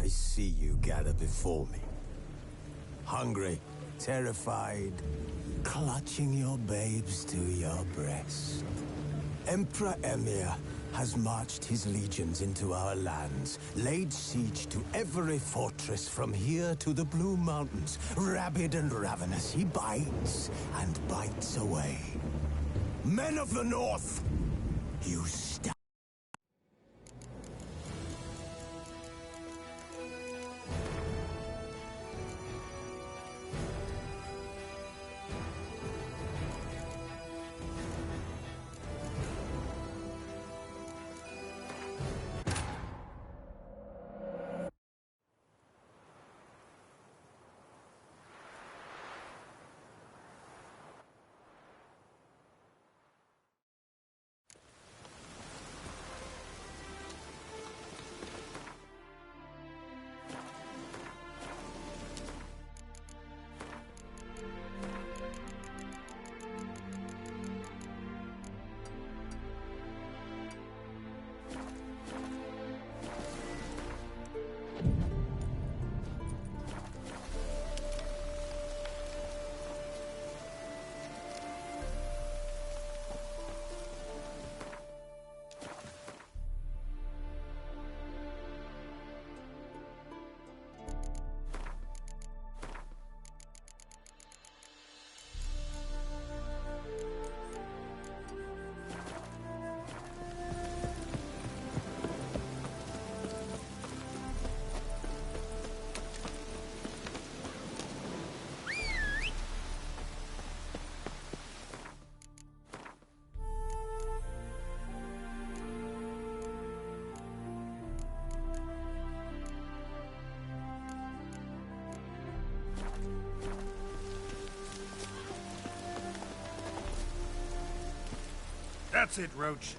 I see you gather before me. Hungry, terrified, clutching your babes to your breast. Emperor Emir has marched his legions into our lands, laid siege to every fortress from here to the Blue Mountains. Rabid and ravenous, he bites and bites away. Men of the North, you stand. That's it, Roach.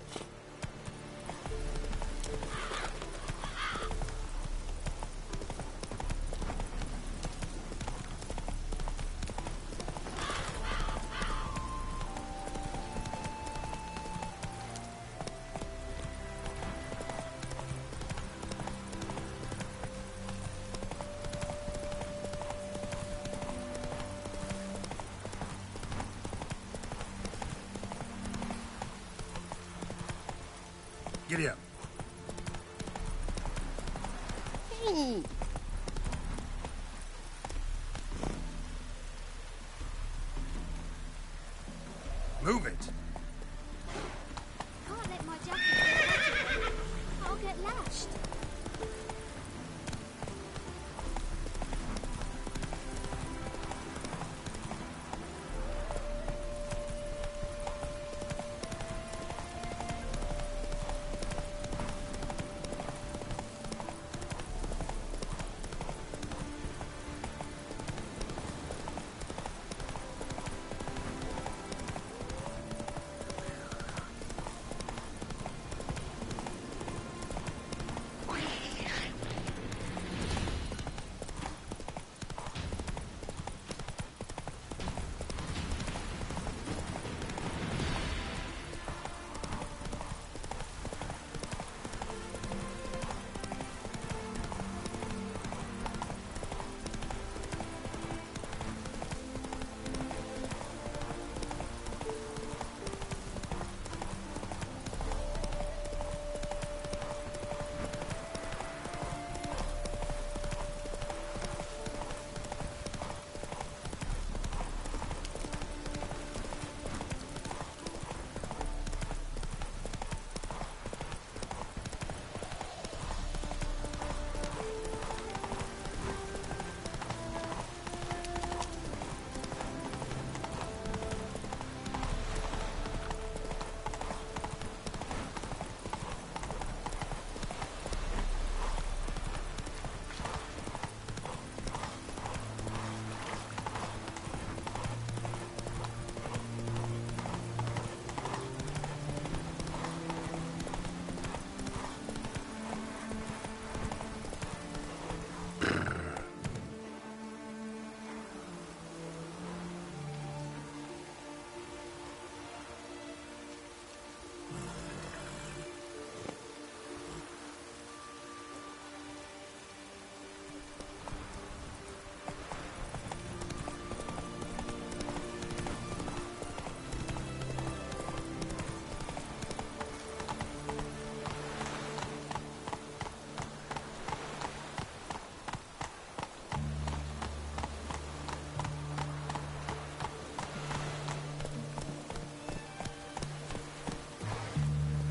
Giddy up. Move it. Can't let my jacket get wet. I'll get lashed.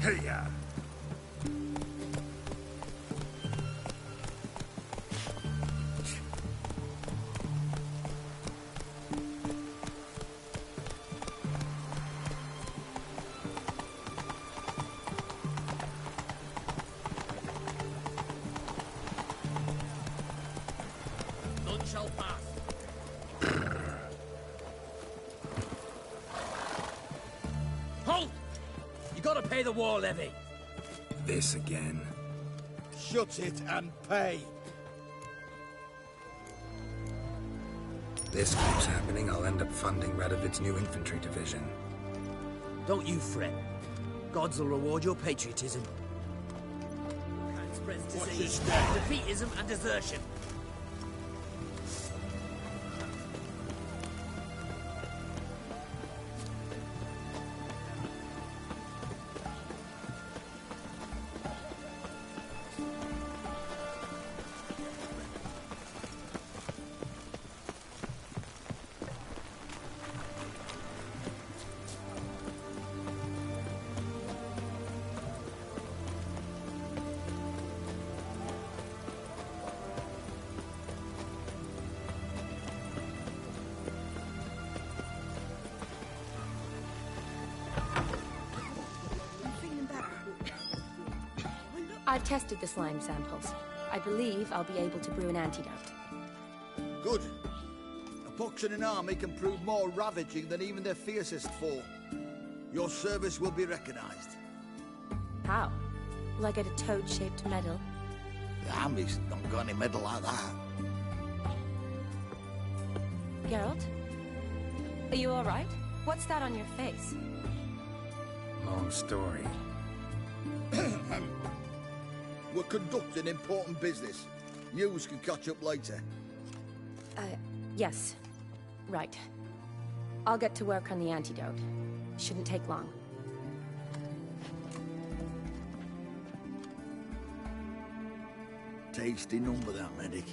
Hey-ya. None shall pass. Halt! You gotta pay the war levy. This again. Shut it and pay. This keeps happening, I'll end up funding Radovid's new infantry division. Don't you fret. Gods will reward your patriotism. Kind spreads What's disease, his name? defeatism, and desertion. I've tested the slime samples. I believe I'll be able to brew an antidote. Good. A pox in an army can prove more ravaging than even their fiercest foe. Your service will be recognized. How? Will I get a toad-shaped medal? The army's not got any medal like that. Geralt? Are you alright? What's that on your face? Long story. We're conducting important business. News can catch up later. Yes. Right. I'll get to work on the antidote. Shouldn't take long. Tasty number, that medic.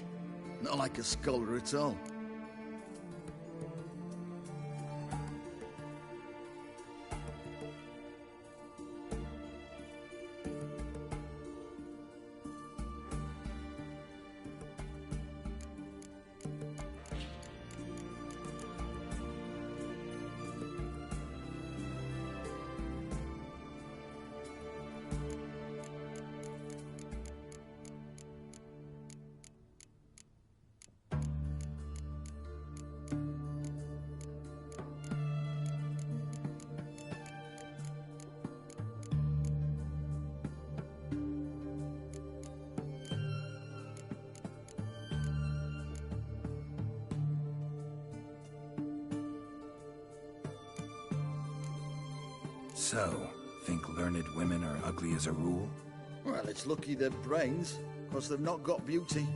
Not like a scholar at all. So, think learned women are ugly as a rule? Well, it's lucky they've brains, because they've not got beauty.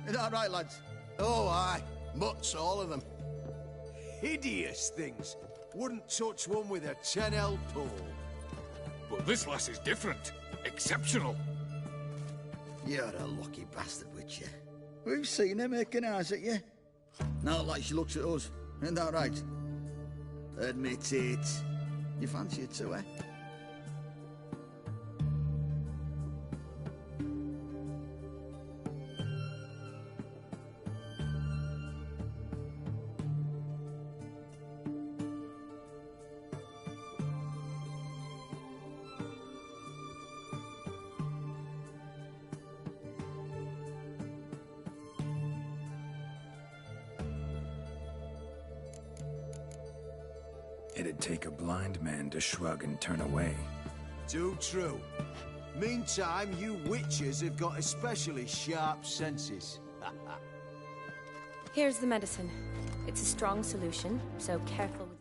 Is that right, lads? Oh, aye. Mutts, all of them. Hideous things. Wouldn't touch one with a 10L pole. But this lass is different. Exceptional. You're a lucky bastard, Witcher. We've seen her making eyes at you. Not like she looks at us. Isn't that right? Admit it. You fancy it too, eh? It'd take a blind man to shrug and turn away. Too true. Meantime, you witches have got especially sharp senses. Here's the medicine. It's a strong solution, so careful with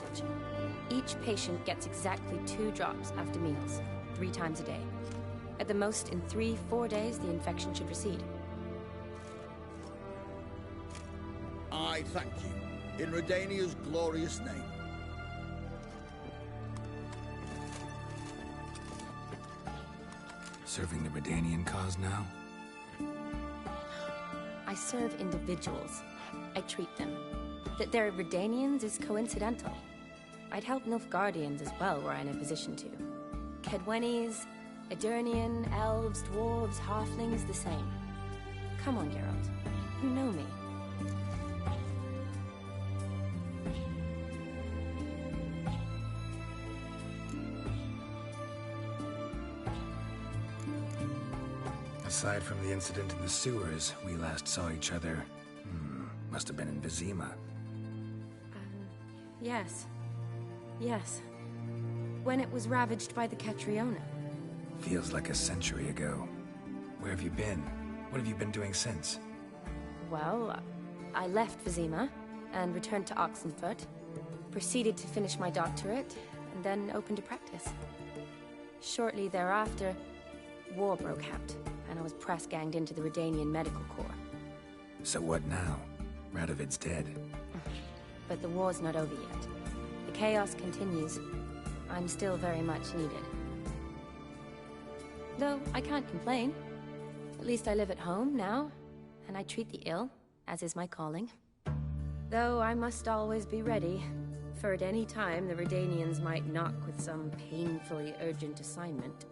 dosage. Each patient gets exactly 2 drops after meals, 3 times a day. At the most, in 3-4 days, the infection should recede. I thank you, in Redania's glorious name. Serving the Redanian cause now? I serve individuals. I treat them. That they're Redanians is coincidental. I'd help Nilfgaardians as well, were I in a position to. Kaedwenis, Aedirnian, elves, dwarves, halflings, the same. Come on, Geralt. You know me. Aside from the incident in the sewers, we last saw each other. Must have been in Vizima. Yes. Yes. When it was ravaged by the Catriona. Feels like a century ago. Where have you been? What have you been doing since? Well, I left Vizima and returned to Oxenfurt. Proceeded to finish my doctorate, and then opened a practice. Shortly thereafter, war broke out, and I was press-ganged into the Redanian Medical Corps. So what now? Radovid's dead. But the war's not over yet. The chaos continues. I'm still very much needed. Though I can't complain. At least I live at home now, and I treat the ill, as is my calling. Though I must always be ready, for at any time the Redanians might knock with some painfully urgent assignment.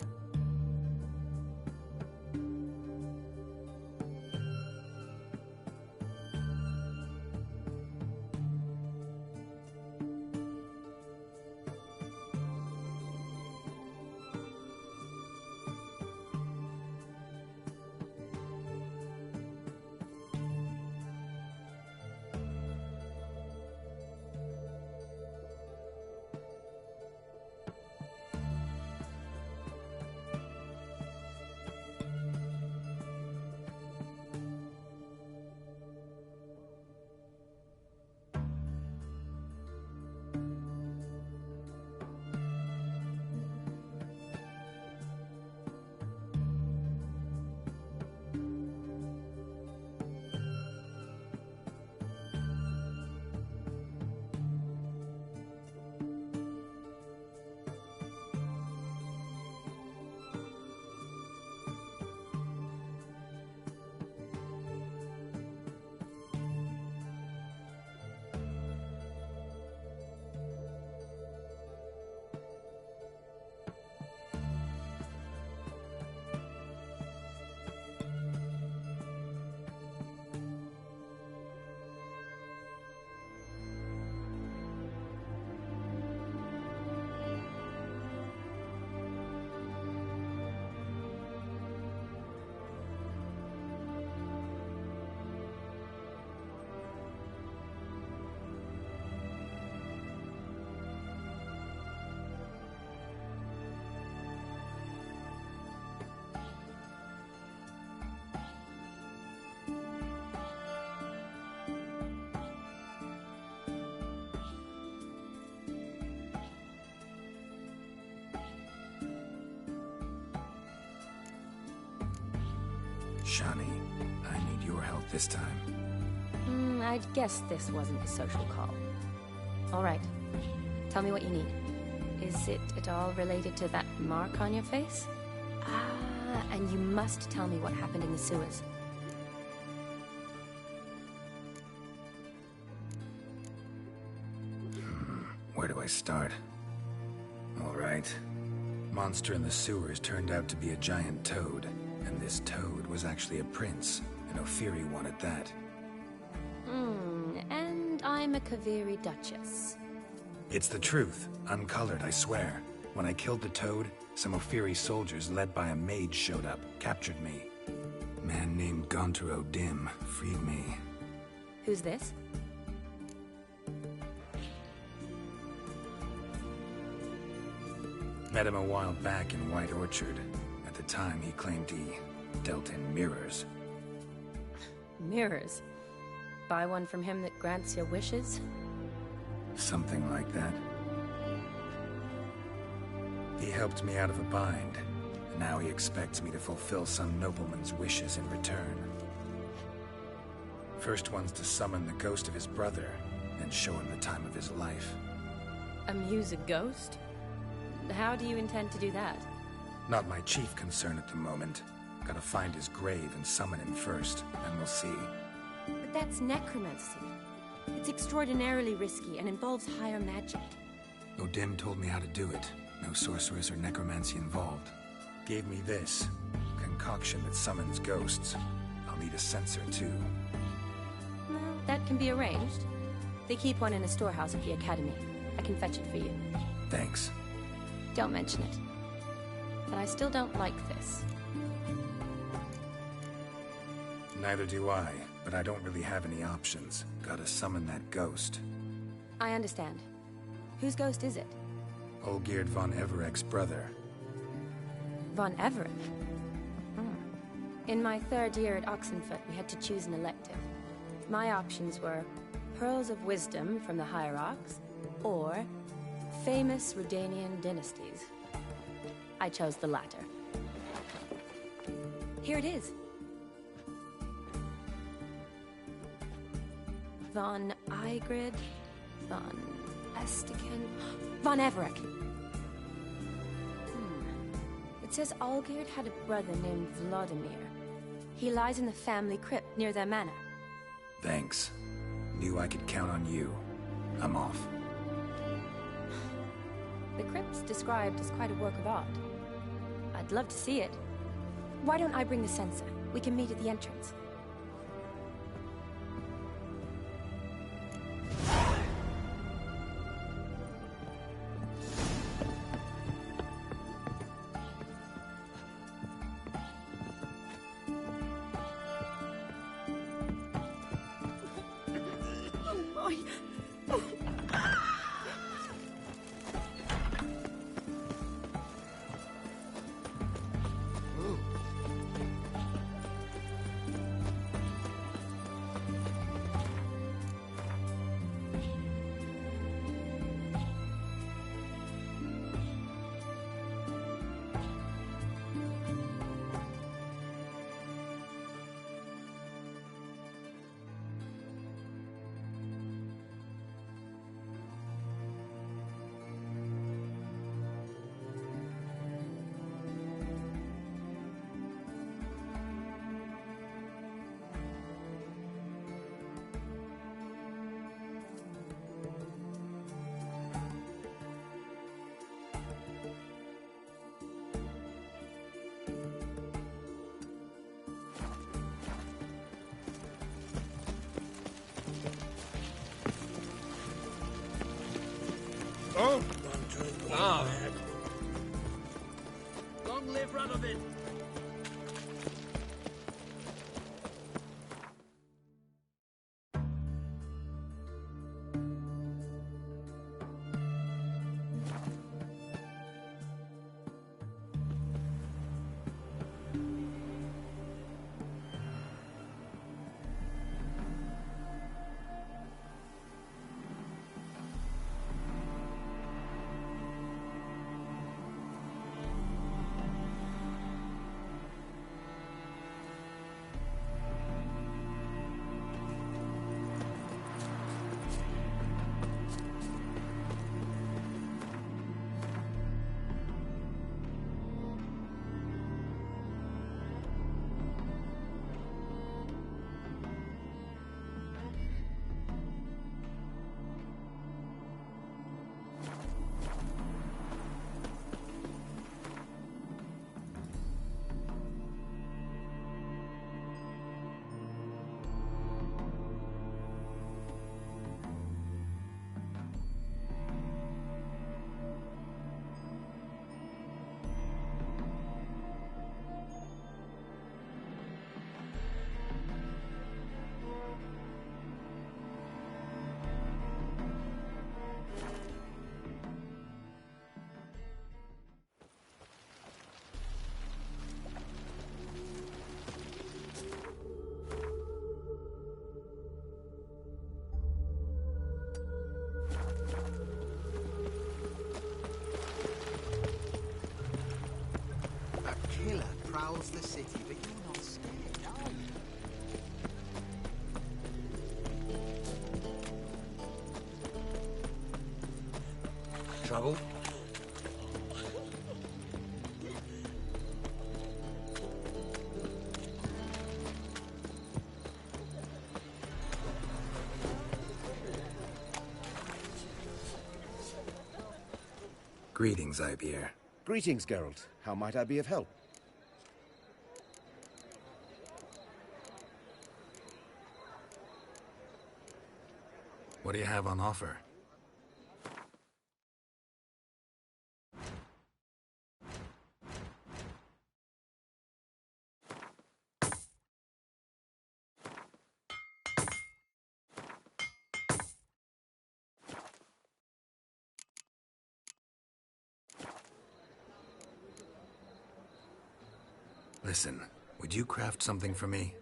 Shani, I need your help this time. I'd guess this wasn't a social call. All right. Tell me what you need. Is it at all related to that mark on your face? Ah, and you must tell me what happened in the sewers. Where do I start? All right. Monster in the sewers turned out to be a giant toad, and this toad was actually a prince, an Ophiri one at that. And I'm a Kaviri Duchess. It's the truth, uncolored, I swear. When I killed the toad, some Ophiri soldiers led by a mage showed up, captured me. A man named Gaunter O'Dim freed me. Who's this? Met him a while back in White Orchard. At the time, he claimed he dealt in mirrors. Mirrors? Buy one from him that grants your wishes? Something like that. He helped me out of a bind, and now he expects me to fulfill some nobleman's wishes in return. First one's to summon the ghost of his brother, and show him the time of his life. Amuse a ghost? How do you intend to do that? Not my chief concern at the moment. Gotta find his grave and summon him first, and we'll see. But that's necromancy. It's extraordinarily risky and involves higher magic. O'Dim told me how to do it. No sorceress or necromancy involved. Gave me this. Concoction that summons ghosts. I'll need a censer, too. Well, that can be arranged. They keep one in a storehouse at the Academy. I can fetch it for you. Thanks. Don't mention it. But I still don't like this. Neither do I, but I don't really have any options. Gotta summon that ghost. I understand. Whose ghost is it? Olgierd von Everek's brother. Von Everett? In my third year at Oxenfoot, we had to choose an elective. My options were Pearls of Wisdom from the Hierarchs, or famous Redanian dynasties. I chose the latter. Here it is. Von Igrid, Von Estican, Von Everek. It says Olgierd had a brother named Vladimir. He lies in the family crypt near their manor. Thanks. Knew I could count on you. I'm off. The crypt's described as quite a work of art. I'd love to see it. Why don't I bring the censer? We can meet at the entrance. Oh! Long live Radovid! the city, but you're not scared, are you? Trouble? Greetings, Ibeer. Greetings, Geralt. How might I be of help? What do you have on offer? Listen, would you craft something for me?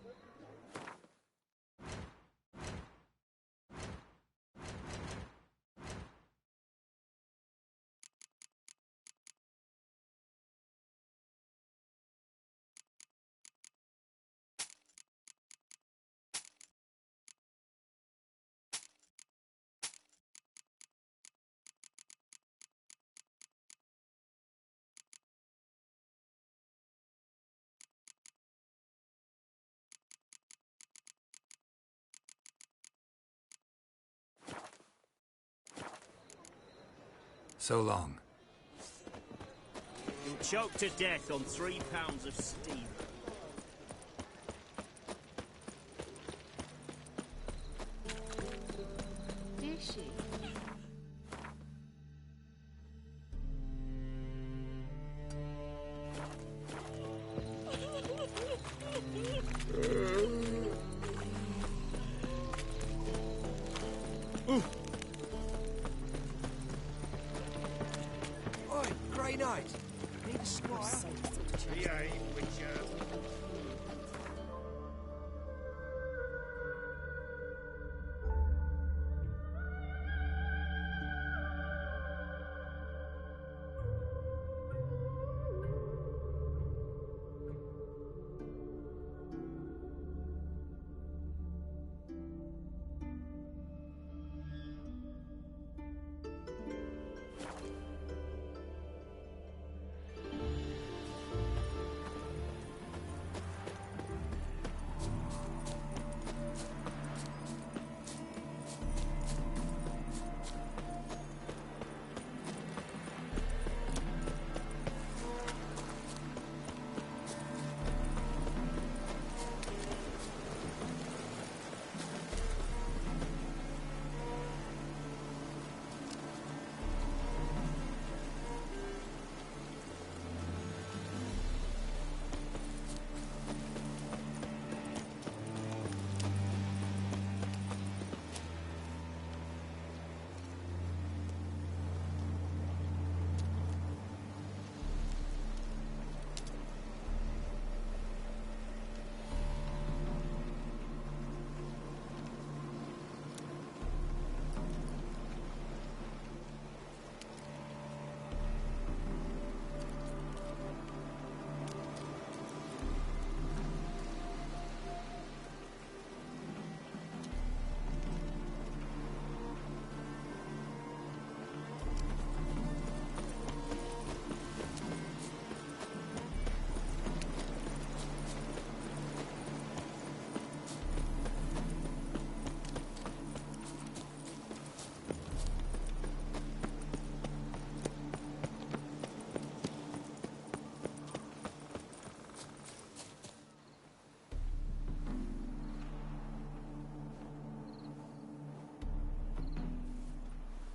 So long. You'll choke to death on 3 pounds of steam. Is she? Oi, Grey Knight. Need a squire? Yay, Witcher.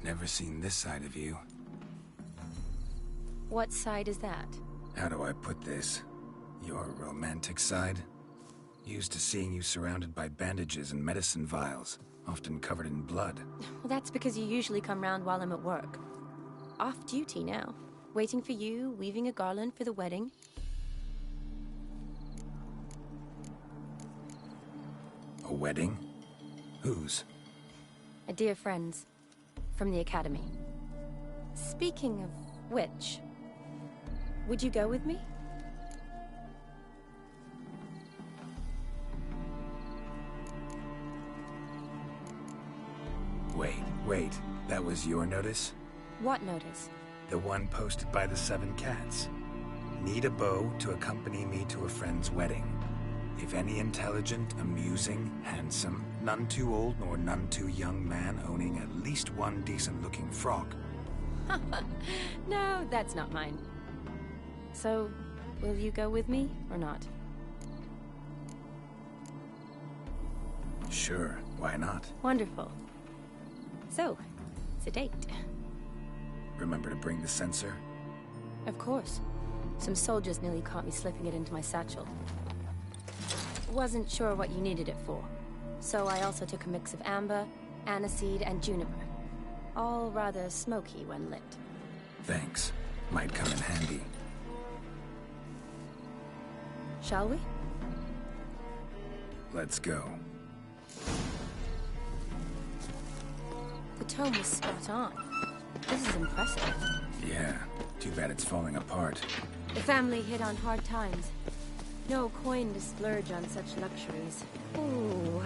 Never seen this side of you. What side is that? How do I put this? Your romantic side? Used to seeing you surrounded by bandages and medicine vials, often covered in blood. Well, that's because you usually come round while I'm at work. Off duty now. Waiting for you, weaving a garland for the wedding. A wedding? Whose? A dear friend's. From the academy. Speaking of which, would you go with me? Wait. That was your notice? What notice? The one posted by the Seven Cats. Need a beau to accompany me to a friend's wedding. If any intelligent, amusing, handsome, none too old nor none too young man owning at least one decent-looking frock. No, that's not mine. So, will you go with me, or not? Sure, why not? Wonderful. So, it's a date. Remember to bring the censer? Of course. Some soldiers nearly caught me slipping it into my satchel. Wasn't sure what you needed it for. So I also took a mix of amber, aniseed, and juniper. All rather smoky when lit. Thanks. Might come in handy. Shall we? Let's go. The tome was spot on. This is impressive. Yeah, too bad it's falling apart. The family hit on hard times. No coin to splurge on such luxuries. Ooh,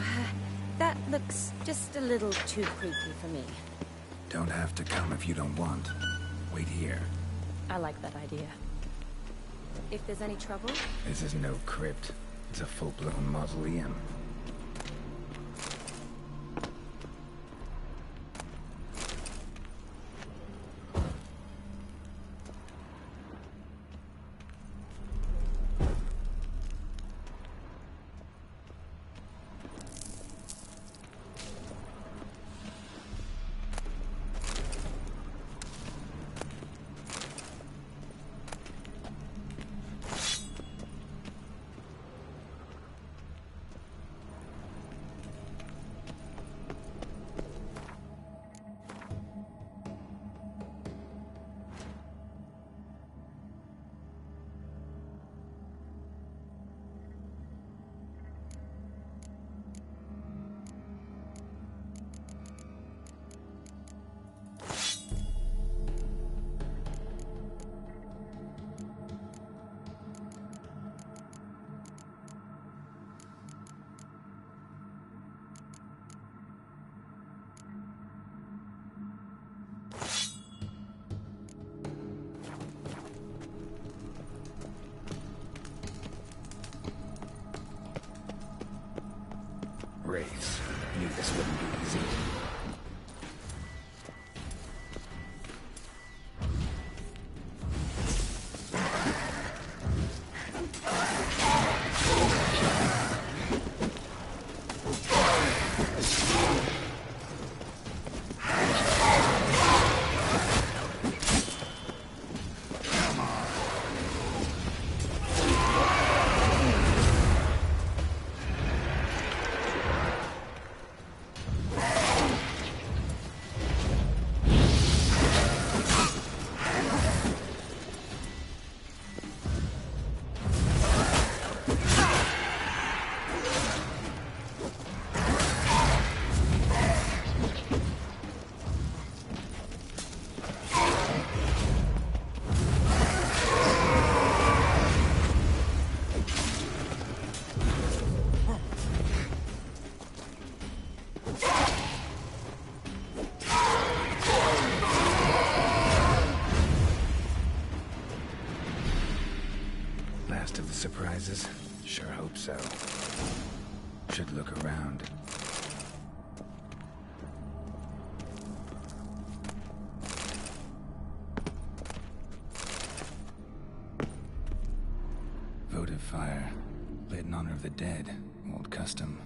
that looks just a little too creepy for me. Don't have to come if you don't want. Wait here. I like that idea. If there's any trouble... This is no crypt. It's a full-blown mausoleum. Wraiths. Knew this wouldn't be easy. Last of the surprises? Sure hope so. Should look around. Votive fire. Lit in honor of the dead. Old custom.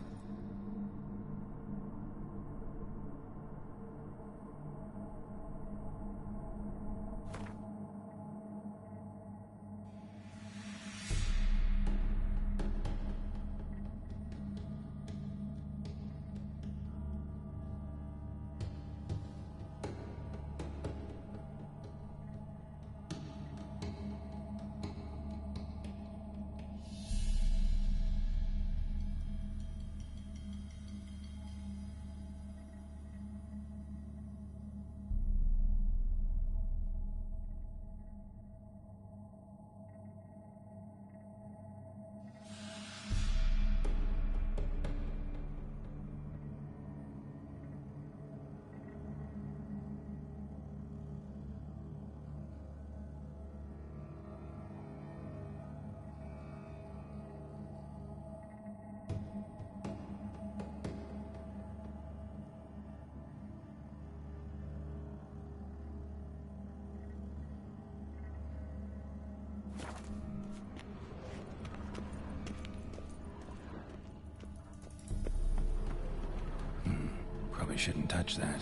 Probably shouldn't touch that.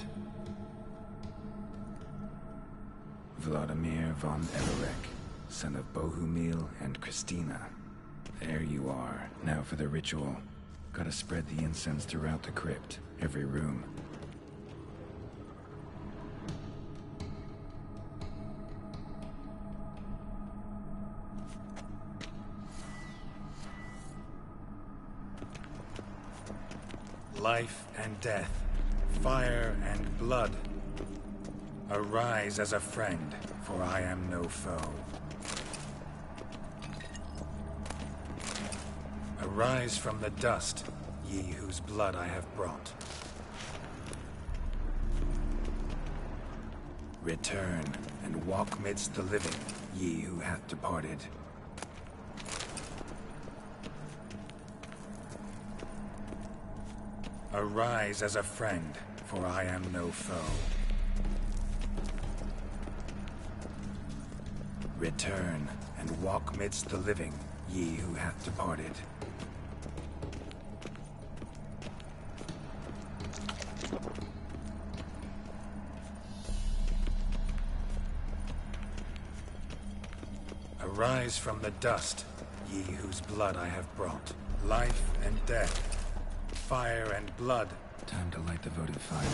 Vladimir von Everek, son of Bohumil and Christina. There you are. Now for the ritual. Gotta spread the incense throughout the crypt, every room. Life and death, fire and blood. Arise as a friend, for I am no foe. Arise from the dust, ye whose blood I have brought. Return and walk midst the living, ye who hath departed. Arise as a friend, for I am no foe. Return and walk midst the living, ye who hath departed. Arise from the dust, ye whose blood I have brought. Life and death, fire and blood. Time to light the votive fire.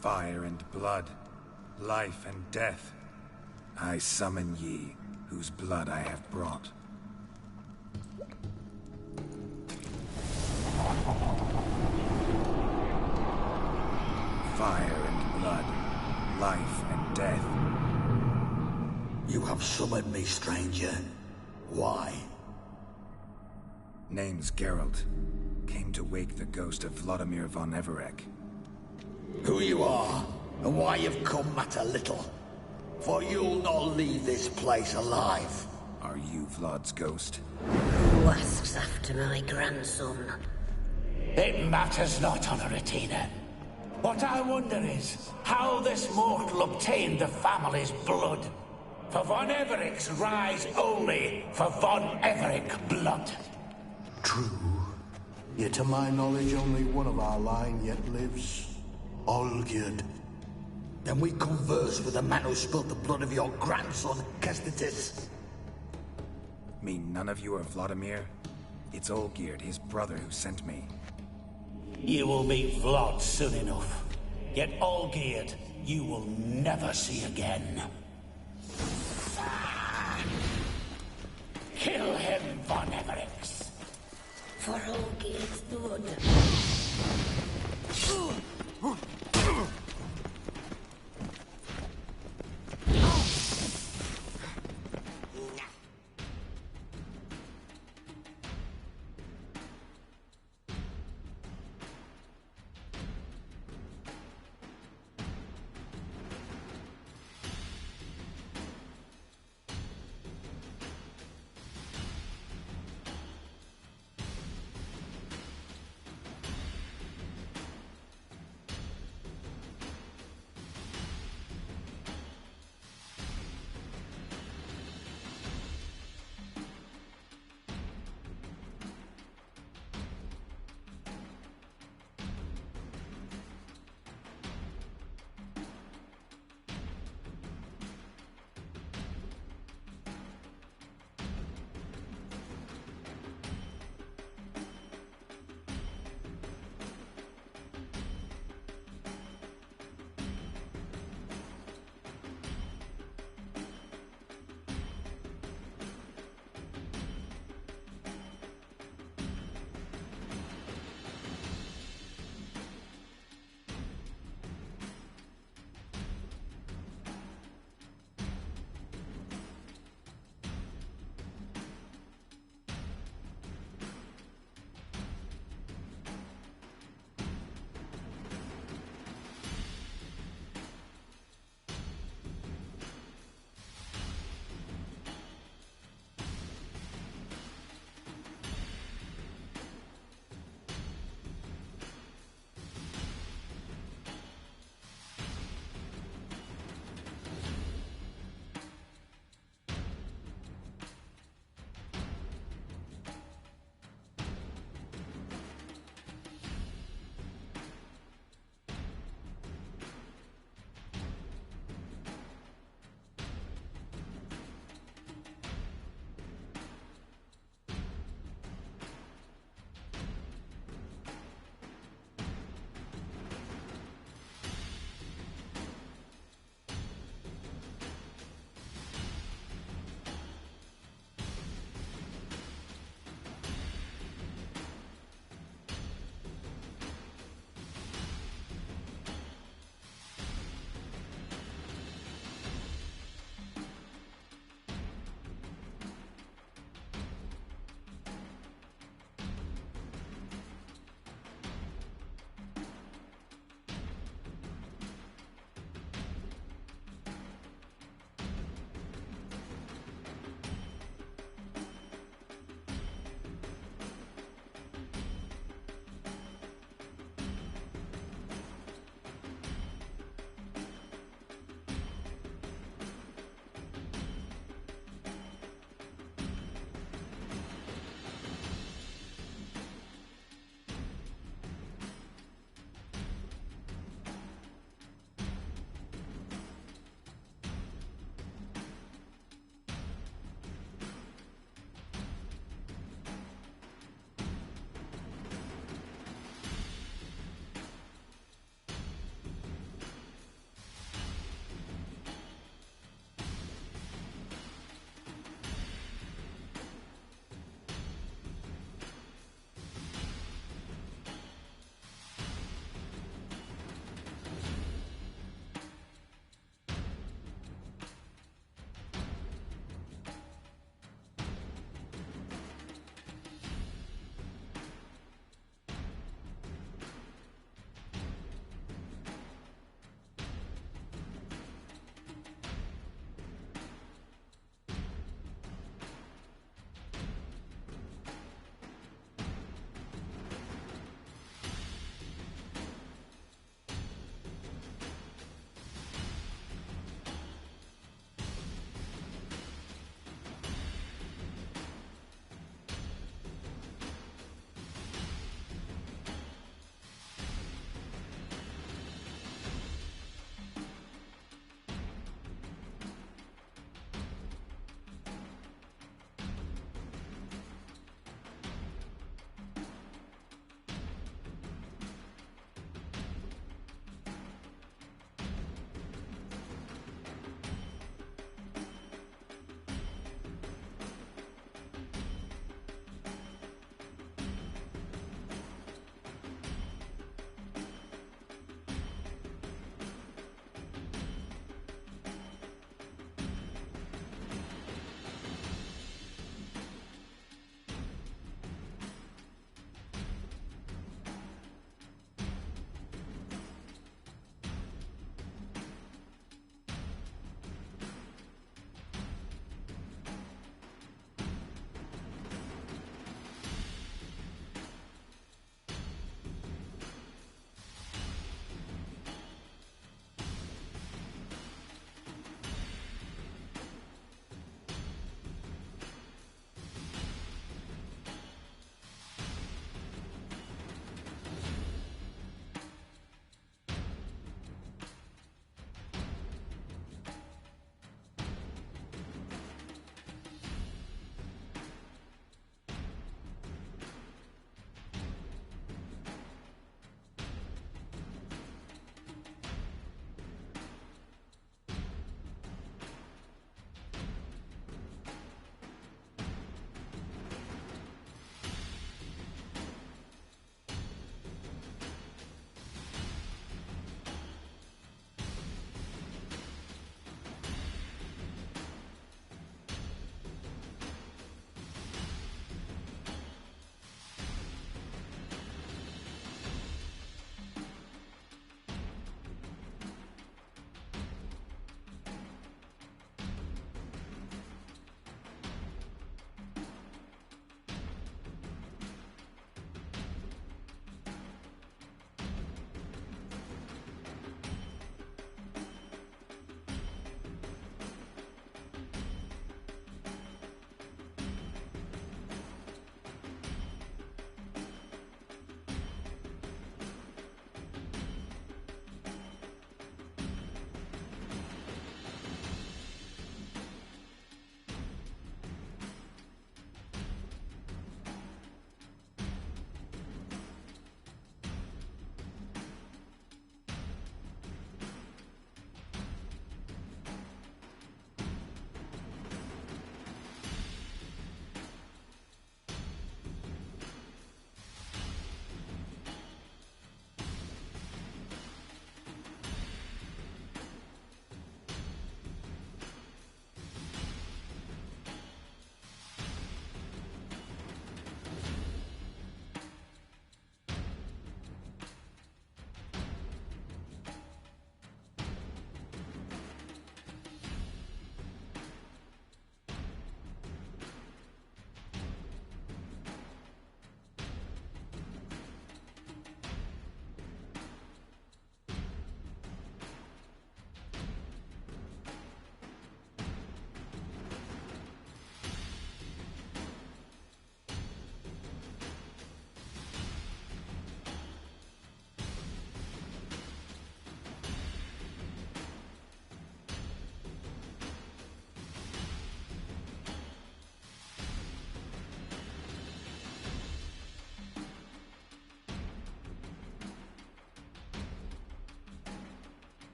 Fire and blood, life and death. I summon ye, whose blood I have brought. Fire and blood, life and death. You have summoned me, stranger. Why? Name's Geralt. Came to wake the ghost of Vladimir von Everek. Who you are, and why you've come matter little. For you'll not leave this place alive. Are you Vlad's ghost? Who asks after my grandson? It matters not, Honoratina. What I wonder is how this mortal obtained the family's blood. For von Everek's rise only for von Everek blood. True. Yet to my knowledge, only one of our line yet lives. Olgierd. Then we converse with the man who spilled the blood of your grandson, Kestitis. Mean none of you are Vladimir? It's Olgierd, his brother, who sent me. You will meet Vlad soon enough. Yet Olgierd, you will never see again. Kill him, von Evereks. For Olgierd's blood.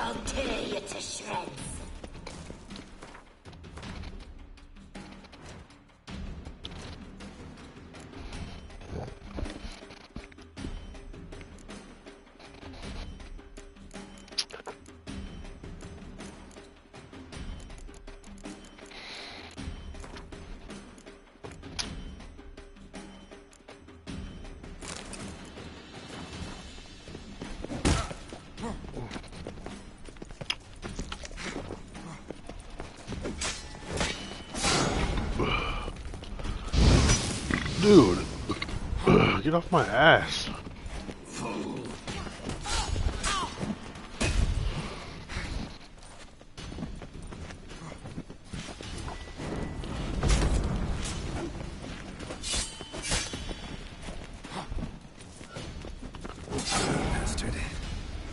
I'll tear you to shreds. Dude, get off my ass. Bastard.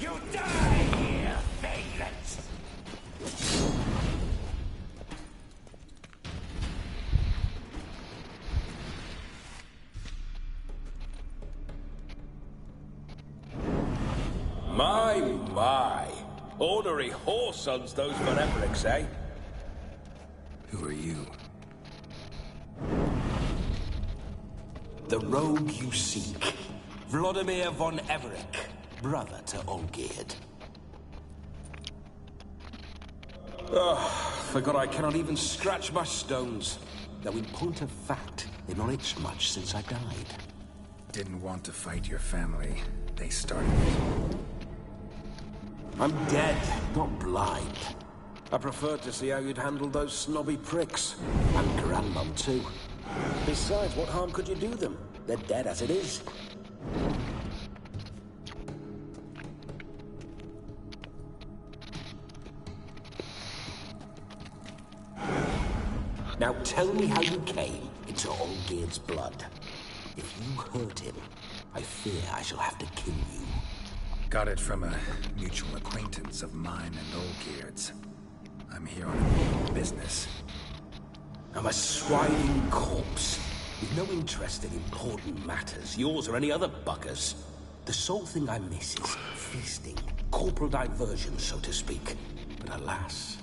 You die here, vagrants! My. Ornery whoresons those Von Evericks, eh? Who are you? The rogue you seek. Vladimir Von Everec, brother to Olgierd. Forgot I cannot even scratch my stones. Though in point of fact, they've not itched much since I died. Didn't want to fight your family. They started it. I'm dead, not blind. I preferred to see how you'd handle those snobby pricks. And Grandmum, too. Besides, what harm could you do them? They're dead as it is. Now tell me how you came into Olgierd's blood. If you hurt him, I fear I shall have to kill you. Got it from a mutual acquaintance of mine and Olgierd's. I'm here on business. I'm a swiding corpse, with no interest in important matters, yours or any other buggers. The sole thing I miss is feasting, corporal diversion, so to speak. But alas...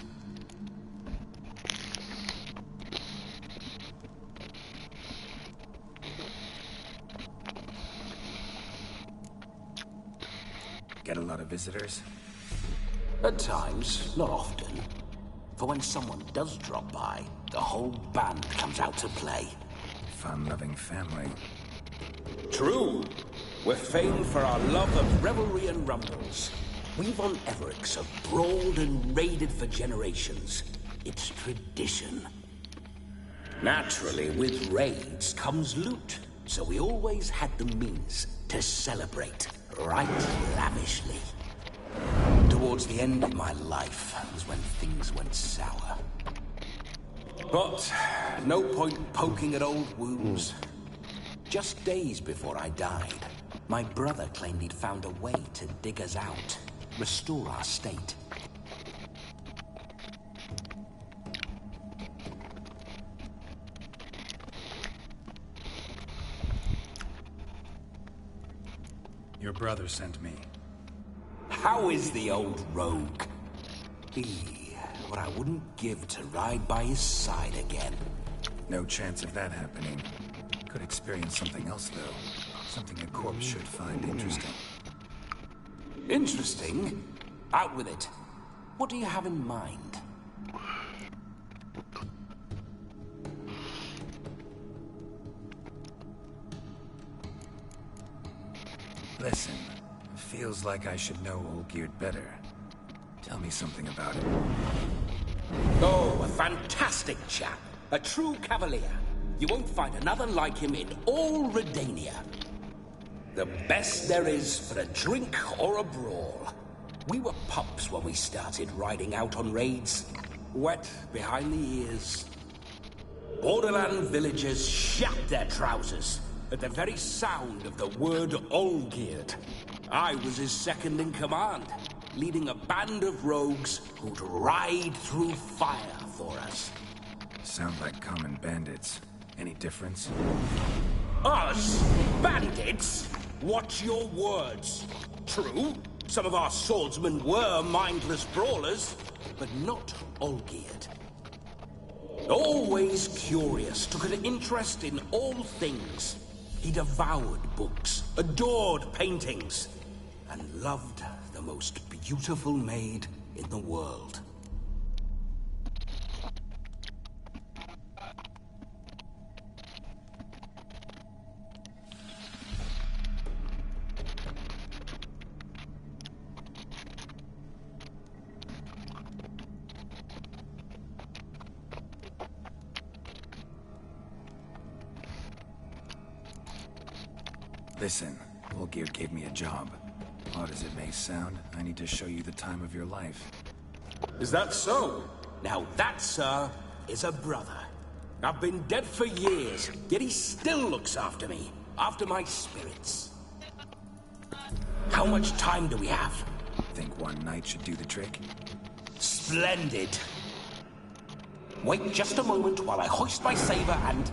Get a lot of visitors? At times, not often. For when someone does drop by, the whole band comes out to play. Fun-loving family. True. We're famed for our love of revelry and rumbles. We Von Evericks have brawled and raided for generations. It's tradition. Naturally, with raids comes loot, so we always had the means to celebrate right lavishly. Towards the end of my life was when things went sour. But no point poking at old wounds. Just days before I died, my brother claimed he'd found a way to dig us out, restore our state. Your brother sent me. How is the old rogue? What I wouldn't give to ride by his side again. No chance of that happening. Could experience something else, though. Something a corpse should find interesting. Interesting? Out with it. What do you have in mind? Listen, feels like I should know Olgierd better. Tell me something about it. Oh, a fantastic chap. A true cavalier. You won't find another like him in all Redania. The best there is for a drink or a brawl. We were pups when we started riding out on raids. Wet behind the ears. Borderland villagers shat their trousers at the very sound of the word Olgierd. I was his second in command, leading a band of rogues who'd ride through fire for us. Sound like common bandits. Any difference? Us? Bandits? Watch your words. True, Some of our swordsmen were mindless brawlers, but not Olgierd. Always curious, took an interest in all things. He devoured books, adored paintings, and loved the most beautiful maid in the world. Listen, Olgierd gave me a job. Odd as it may sound, I need to show you the time of your life. Is that so? Now that, sir, is a brother. I've been dead for years, yet he still looks after me, after my spirits. How much time do we have? Think one night should do the trick? Splendid. Wait just a moment while I hoist my saber and...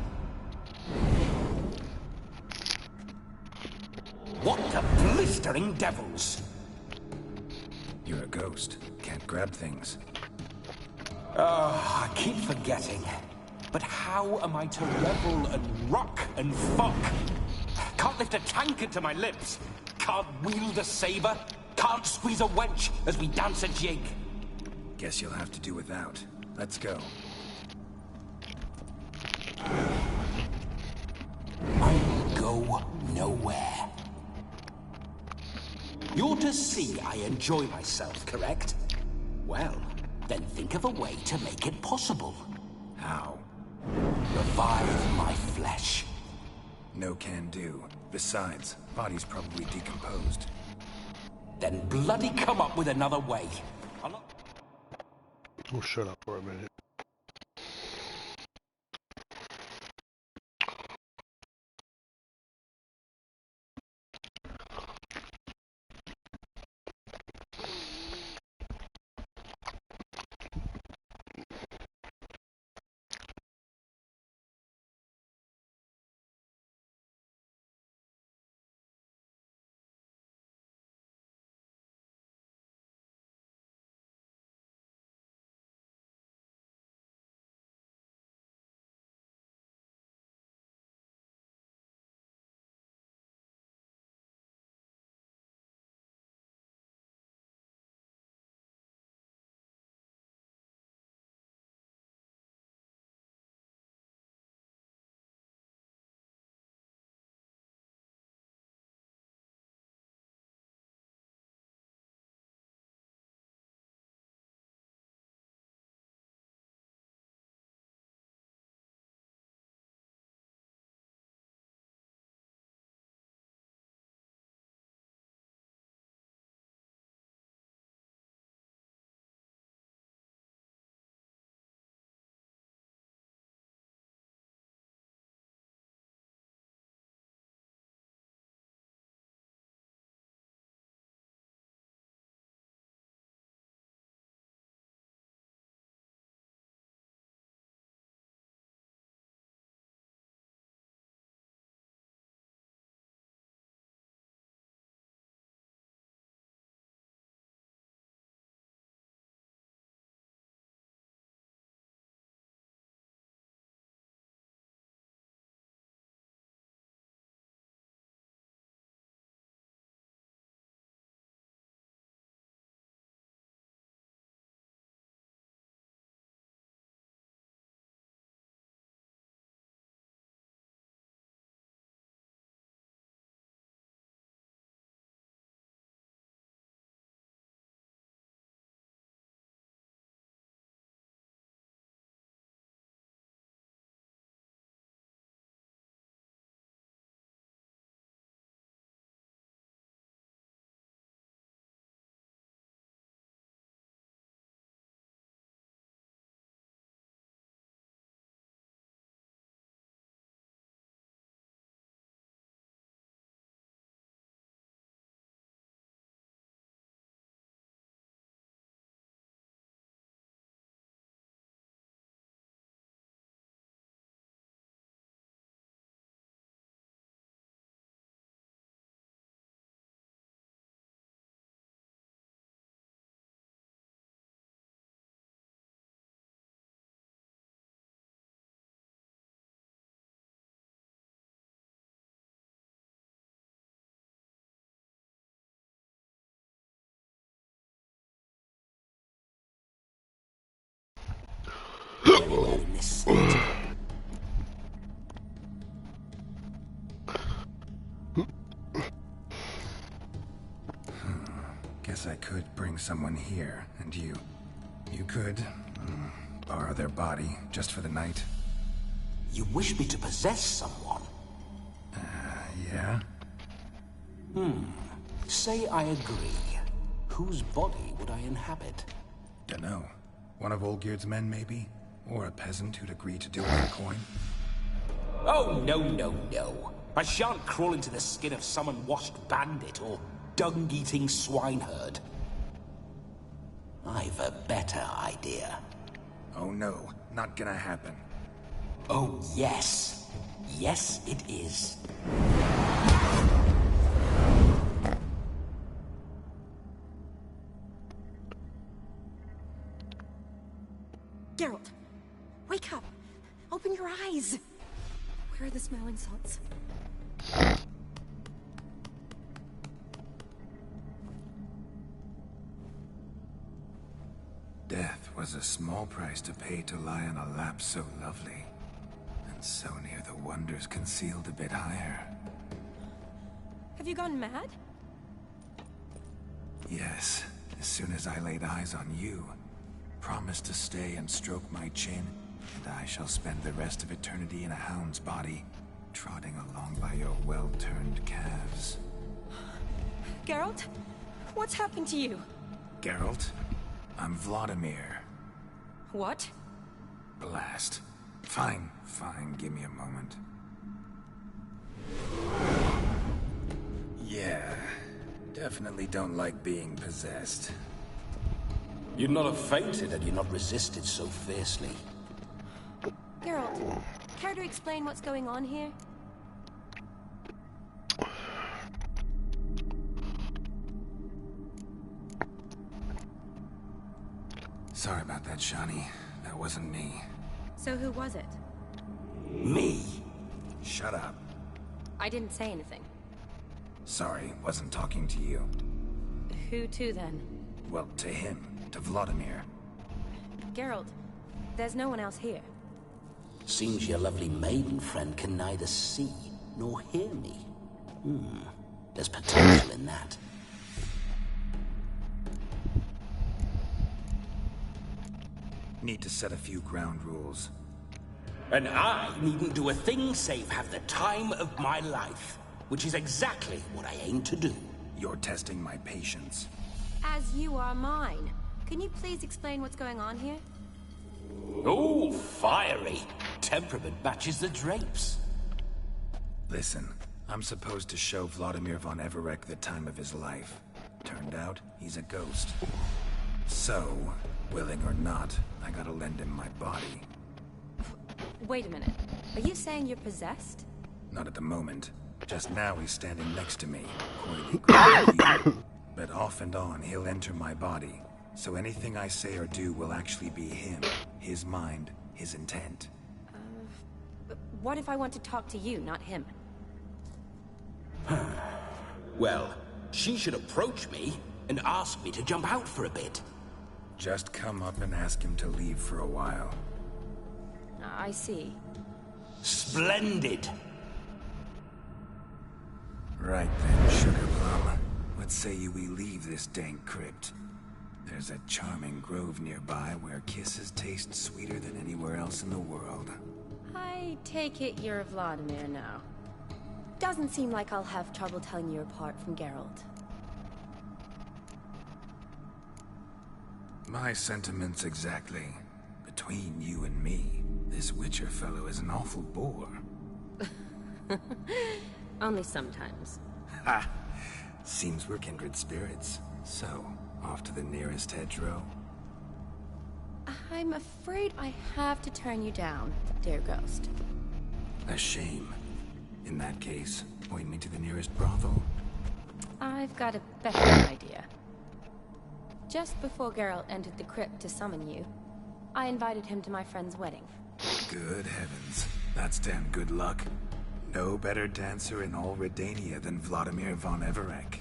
What the blistering devils! You're a ghost. Can't grab things. I keep forgetting. But how am I to revel and rock and fuck? Can't lift a tankard to my lips. Can't wield a saber. Can't squeeze a wench as we dance a jig. Guess you'll have to do without. Let's go. I will go nowhere. You're to see I enjoy myself, correct? Well, then think of a way to make it possible. How? Revive my flesh. No can do. Besides, body's probably decomposed. Then bloody come up with another way. Oh, shut up for a minute. sweet. Guess I could bring someone here, and you could borrow their body just for the night. You wish me to possess someone? Yeah? Say I agree. Whose body would I inhabit? Dunno. One of Olgierd's men, maybe? Or a peasant who'd agree to do it for coin? Oh, no, no, no. I shan't crawl into the skin of some unwashed bandit or dung-eating swineherd. I've a better idea. Oh no, not gonna happen. Oh, yes. Yes, it is. Geralt, wake up. Open your eyes. Where are the smelling salts? Death was a small price to pay to lie on a lap so lovely, and so near the wonders concealed a bit higher. Have you gone mad? Yes, as soon as I laid eyes on you, promise to stay and stroke my chin, and I shall spend the rest of eternity in a hound's body, trotting along by your well-turned calves. Geralt, what's happened to you? Geralt, I'm Vladimir. What? Blast. Fine, give me a moment. Yeah, definitely don't like being possessed. You'd not have fainted had you not resisted so fiercely. Geralt, care to explain what's going on here? Sorry about that, Shani. That wasn't me. So who was it? Me? Shut up. I didn't say anything. Sorry, wasn't talking to you. Who to then? Well, to him. To Vladimir. Geralt, there's no one else here. Seems your lovely maiden friend can neither see nor hear me. There's potential in that. Need to set a few ground rules. And I needn't do a thing save have the time of my life, which is exactly what I aim to do. You're testing my patience. As you are mine. Can you please explain what's going on here? Oh, fiery. Temperament matches the drapes. Listen, I'm supposed to show Vladimir von Everec the time of his life. Turned out, he's a ghost. So, willing or not, I gotta lend him my body. Wait a minute. Are you saying you're possessed? Not at the moment. Just now he's standing next to me, coyly. But off and on, he'll enter my body. So anything I say or do will actually be him, his mind, his intent. What if I want to talk to you, not him? Well, she should approach me and ask me to jump out for a bit. Just come up and ask him to leave for a while. I see. Splendid! Right then, Sugar Plum. What say you we leave this dank crypt? There's a charming grove nearby where kisses taste sweeter than anywhere else in the world. I take it you're Vladimir now. Doesn't seem like I'll have trouble telling you apart from Geralt. My sentiments exactly. Between you and me, this Witcher fellow is an awful bore. Only sometimes. Ha! Seems we're kindred spirits. So, off to the nearest hedgerow? I'm afraid I have to turn you down, dear ghost. A shame. In that case, point me to the nearest brothel. I've got a better idea. Just before Geralt entered the crypt to summon you, I invited him to my friend's wedding. Good heavens. That's damn good luck. No better dancer in all Redania than Vladimir von Everec.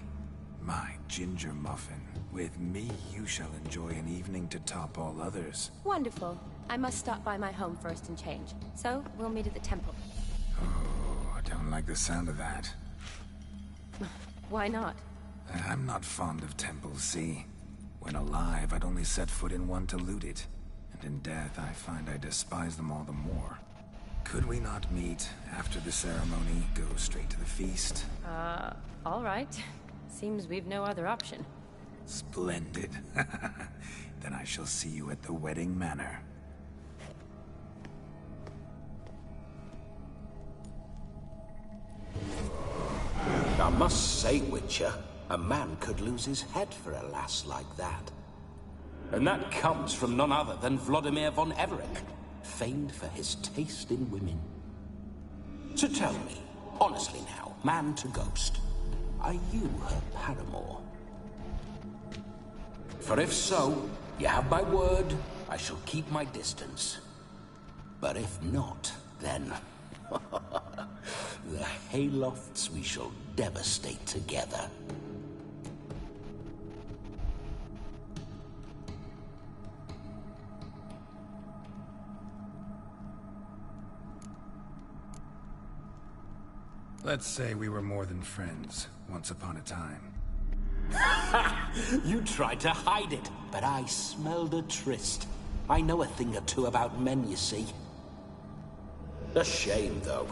My ginger muffin. With me, you shall enjoy an evening to top all others. Wonderful. I must stop by my home first and change. So, we'll meet at the temple. Oh, I don't like the sound of that. Why not? I'm not fond of temples, see? When alive, I'd only set foot in one to loot it. And in death, I find I despise them all the more. Could we not meet after the ceremony, go straight to the feast? All right. Seems we've no other option. Splendid. Then I shall see you at the wedding manor. I must say, Witcher, a man could lose his head for a lass like that. And that comes from none other than Vladimir von Everec, famed for his taste in women. So tell me, honestly now, man to ghost, are you her paramour? For if so, you have my word, I shall keep my distance. But if not, then... the Haylofts we shall devastate together. Let's say we were more than friends, once upon a time. You tried to hide it, but I smelled a tryst. I know a thing or two about men, you see. A shame, though.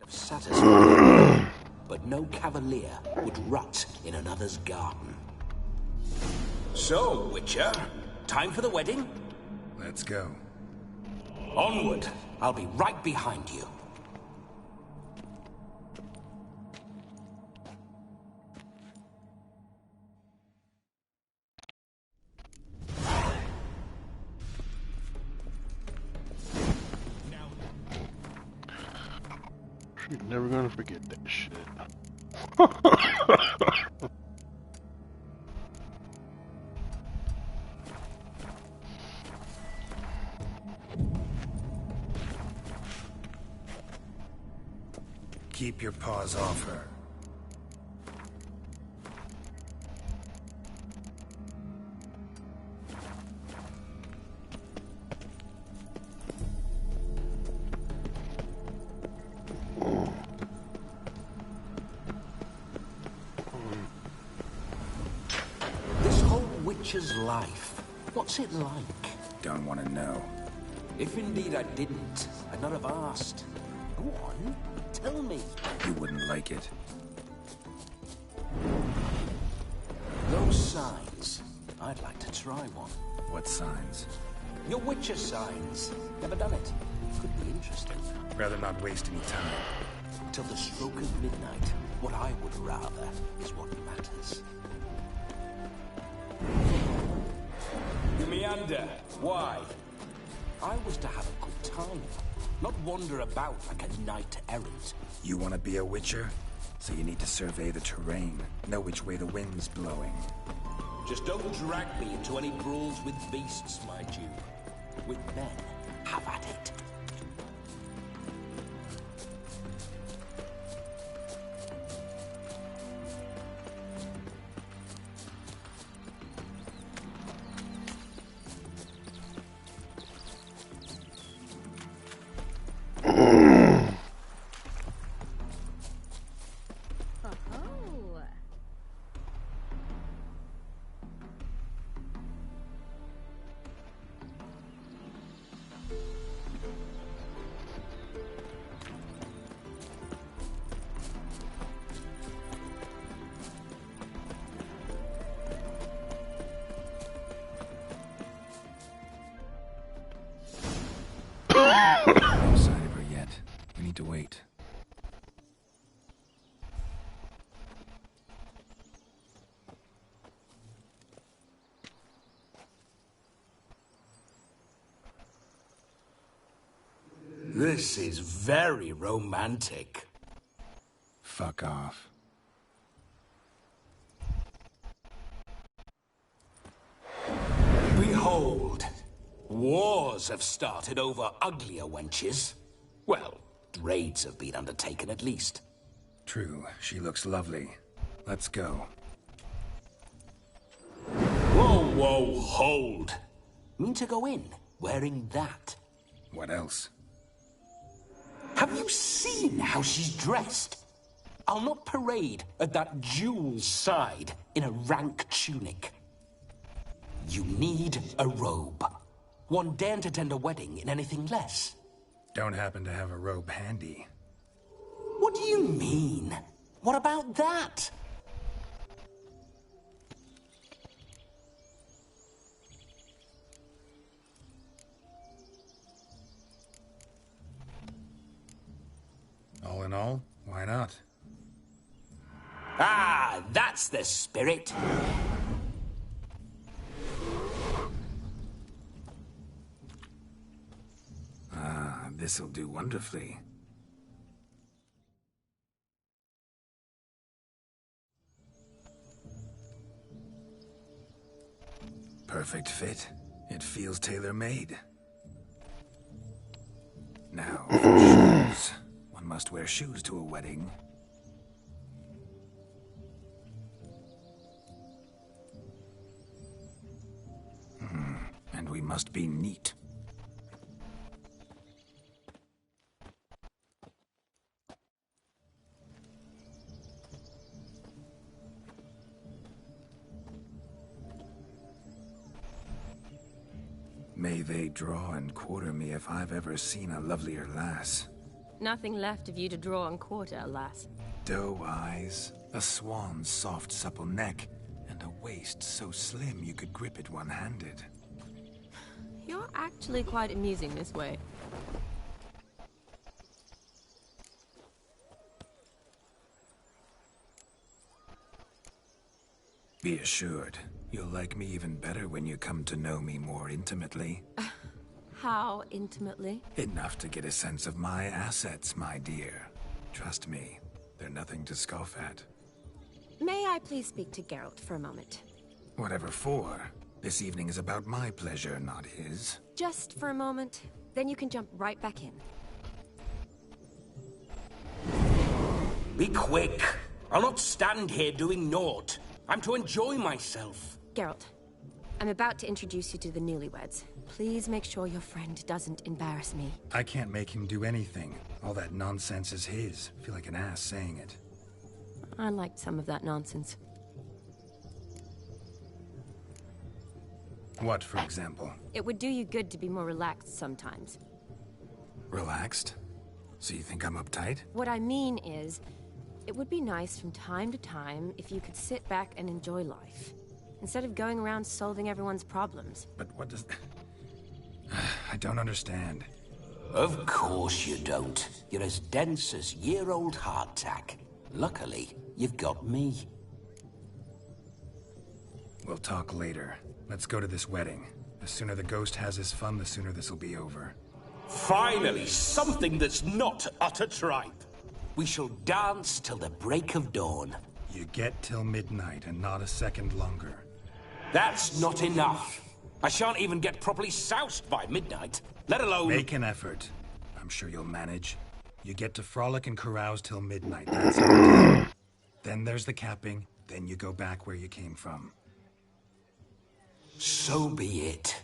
Satisfied, but no cavalier would rot in another's garden. So, Witcher, time for the wedding? Let's go. Onward! I'll be right behind you. You're never gonna forget that shit. Keep your paws off her. Life. What's it like? Don't want to know. If indeed I didn't, I'd not have asked. Go on, tell me. You wouldn't like it. Those signs. I'd like to try one. What signs? Your Witcher signs. Never done it. Could be interesting. Rather not waste any time. Till the stroke of midnight. What I would rather is what matters. Meander. Why? I was to have a good time, not wander about like a knight-errant. You want to be a witcher? So you need to survey the terrain, know which way the wind's blowing. Just don't drag me into any brawls with beasts, my Jew. With men, have at it. This is very romantic. Fuck off. Behold, wars have started over uglier wenches. Well, raids have been undertaken at least. True, she looks lovely. Let's go. Whoa, whoa, hold. Mean to go in, wearing that? What else? Have you seen how she's dressed? I'll not parade at that jewel's side in a rank tunic. You need a robe. One daren't attend a wedding in anything less. Don't happen to have a robe handy. What do you mean? What about that? All in all, why not? Ah, that's the spirit. Ah, this'll do wonderfully. Perfect fit. It feels tailor-made. Now, for shoes. One must wear shoes to a wedding. And we must be neat. May they draw and quarter me if I've ever seen a lovelier lass. Nothing left of you to draw and quarter, alas. Doe eyes, a swan's soft supple neck, and a waist so slim you could grip it one-handed. You're actually quite amusing this way. Be assured, you'll like me even better when you come to know me more intimately. How intimately? Enough to get a sense of my assets, my dear. Trust me, they're nothing to scoff at. May I please speak to Geralt for a moment? Whatever for. This evening is about my pleasure, not his. Just for a moment, then you can jump right back in. Be quick. I'll not stand here doing naught. I'm to enjoy myself. Geralt, I'm about to introduce you to the newlyweds. Please make sure your friend doesn't embarrass me. I can't make him do anything. All that nonsense is his. Feel like an ass saying it. I liked some of that nonsense. What, for example? It would do you good to be more relaxed sometimes. Relaxed? So you think I'm uptight? What I mean is, it would be nice from time to time if you could sit back and enjoy life, instead of going around solving everyone's problems. But what does... I don't understand. Of course you don't. You're as dense as year-old hardtack. Luckily, you've got me. We'll talk later. Let's go to this wedding. The sooner the ghost has his fun, the sooner this'll be over. Finally, something that's not utter tripe. We shall dance till the break of dawn. You get till midnight and not a second longer. That's not enough. I shan't even get properly soused by midnight, let alone... Make an effort. I'm sure you'll manage. You get to frolic and carouse till midnight, that's it. Then there's the capping, then you go back where you came from. So be it.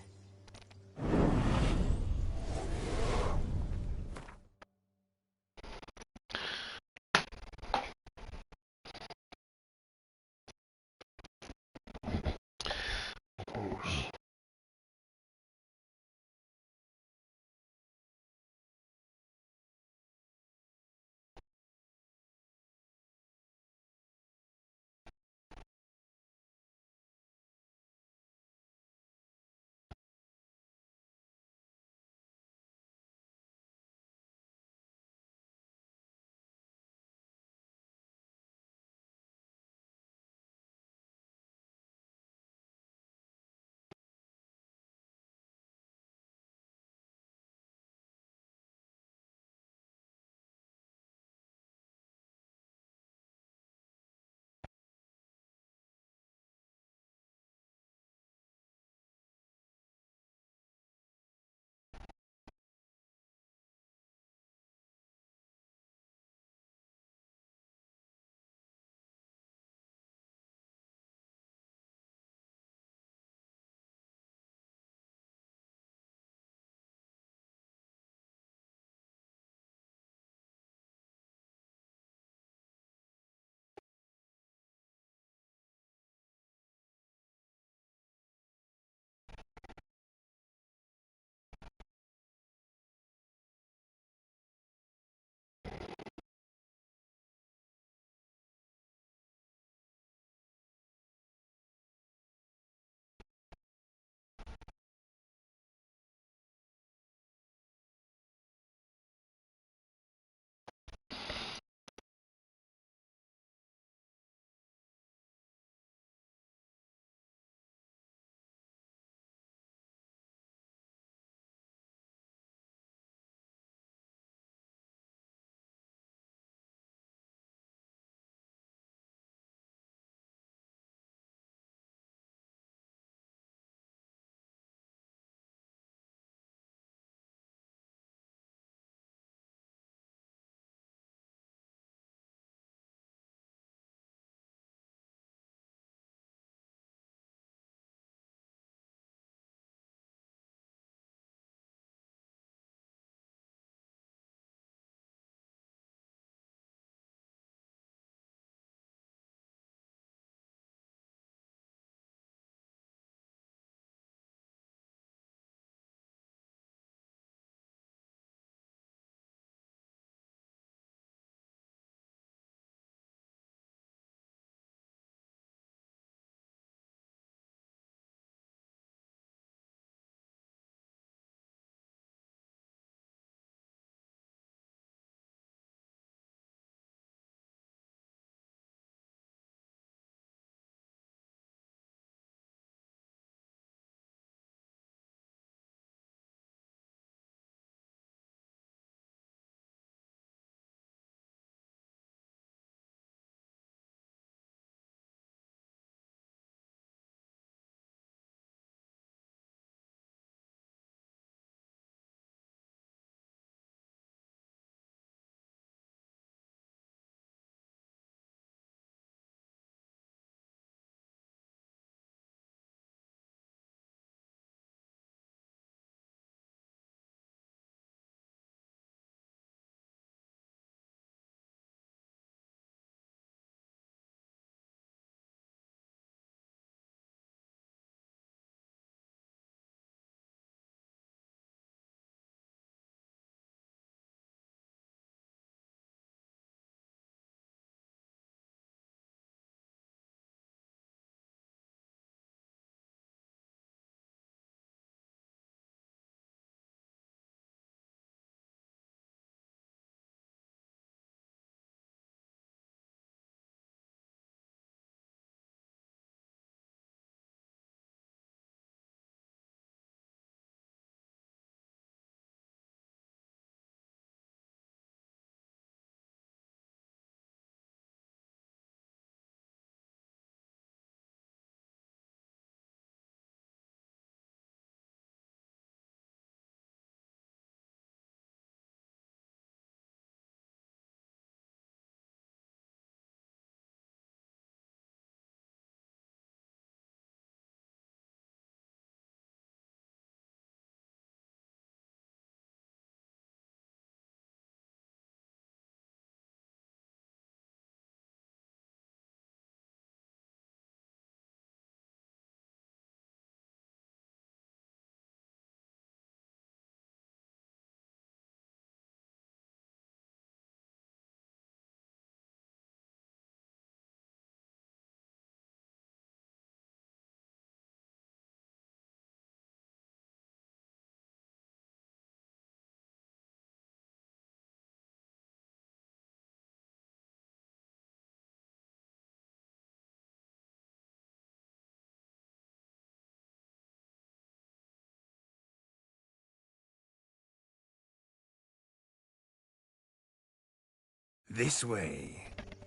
This way,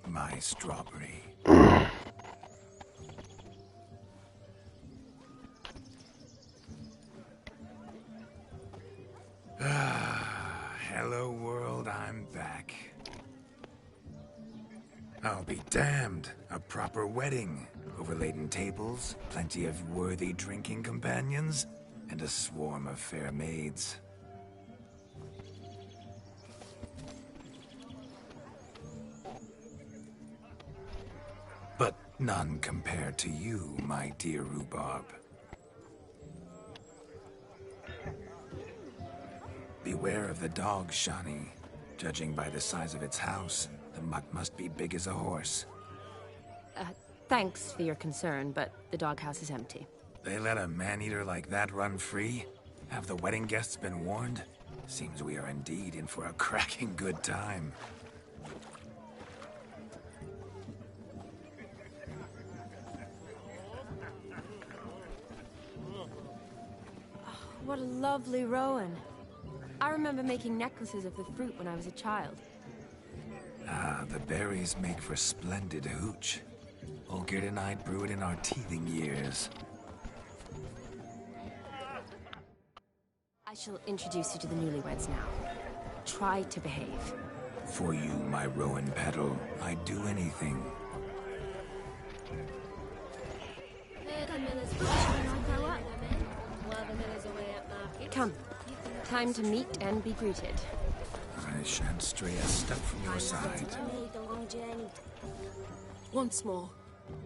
my strawberry. Hello world, I'm back. I'll be damned. A proper wedding. Overladen tables, plenty of worthy drinking companions, and a swarm of fair maids. But none compared to you, my dear Rhubarb. Beware of the dog, Shani. Judging by the size of its house, the mutt must be big as a horse. Thanks for your concern, but the doghouse is empty. They let a man-eater like that run free? Have the wedding guests been warned? Seems we are indeed in for a cracking good time. What a lovely rowan. I remember making necklaces of the fruit when I was a child. Ah, the berries make for splendid hooch. Olgerd and I brew it in our teething years. I shall introduce you to the newlyweds now. Try to behave. For you, my rowan petal, I'd do anything. Come. Time to meet and be greeted. I shan't stray a step from your side. Once more,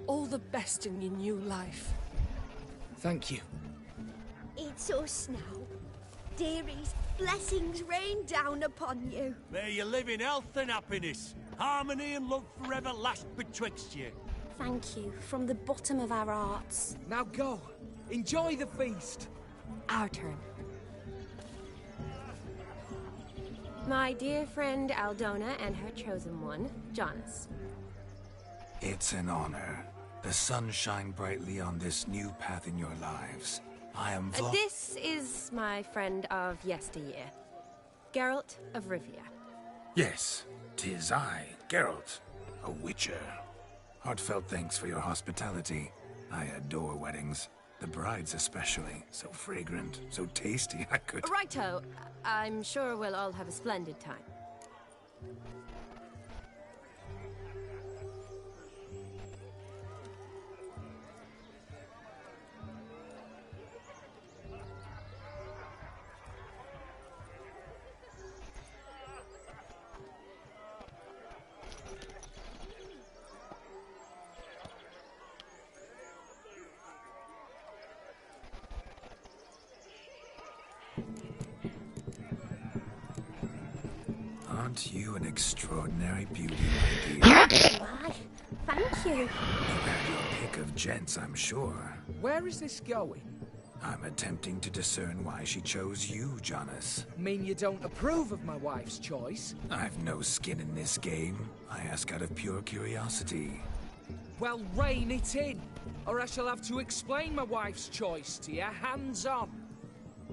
all the best in your new life. Thank you. It's us now. Dearies, blessings rain down upon you. May you live in health and happiness. Harmony and love forever last betwixt you. Thank you from the bottom of our hearts. Now go. Enjoy the feast. Our turn. My dear friend Aldona and her chosen one, Jonas. It's an honor. The sun shine brightly on this new path in your lives. I am This is my friend of yesteryear, Geralt of Rivia. Yes, 'tis I, Geralt, a witcher. Heartfelt thanks for your hospitality. I adore weddings. The brides especially. So fragrant, so tasty, I could... Righto. I'm sure we'll all have a splendid time. Aren't you an extraordinary beauty, my dear? Why, thank you. You've had your pick of gents, I'm sure. Where is this going? I'm attempting to discern why she chose you, Jonas. Mean you don't approve of my wife's choice? I've no skin in this game. I ask out of pure curiosity. Well, rein it in, or I shall have to explain my wife's choice to you hands-on.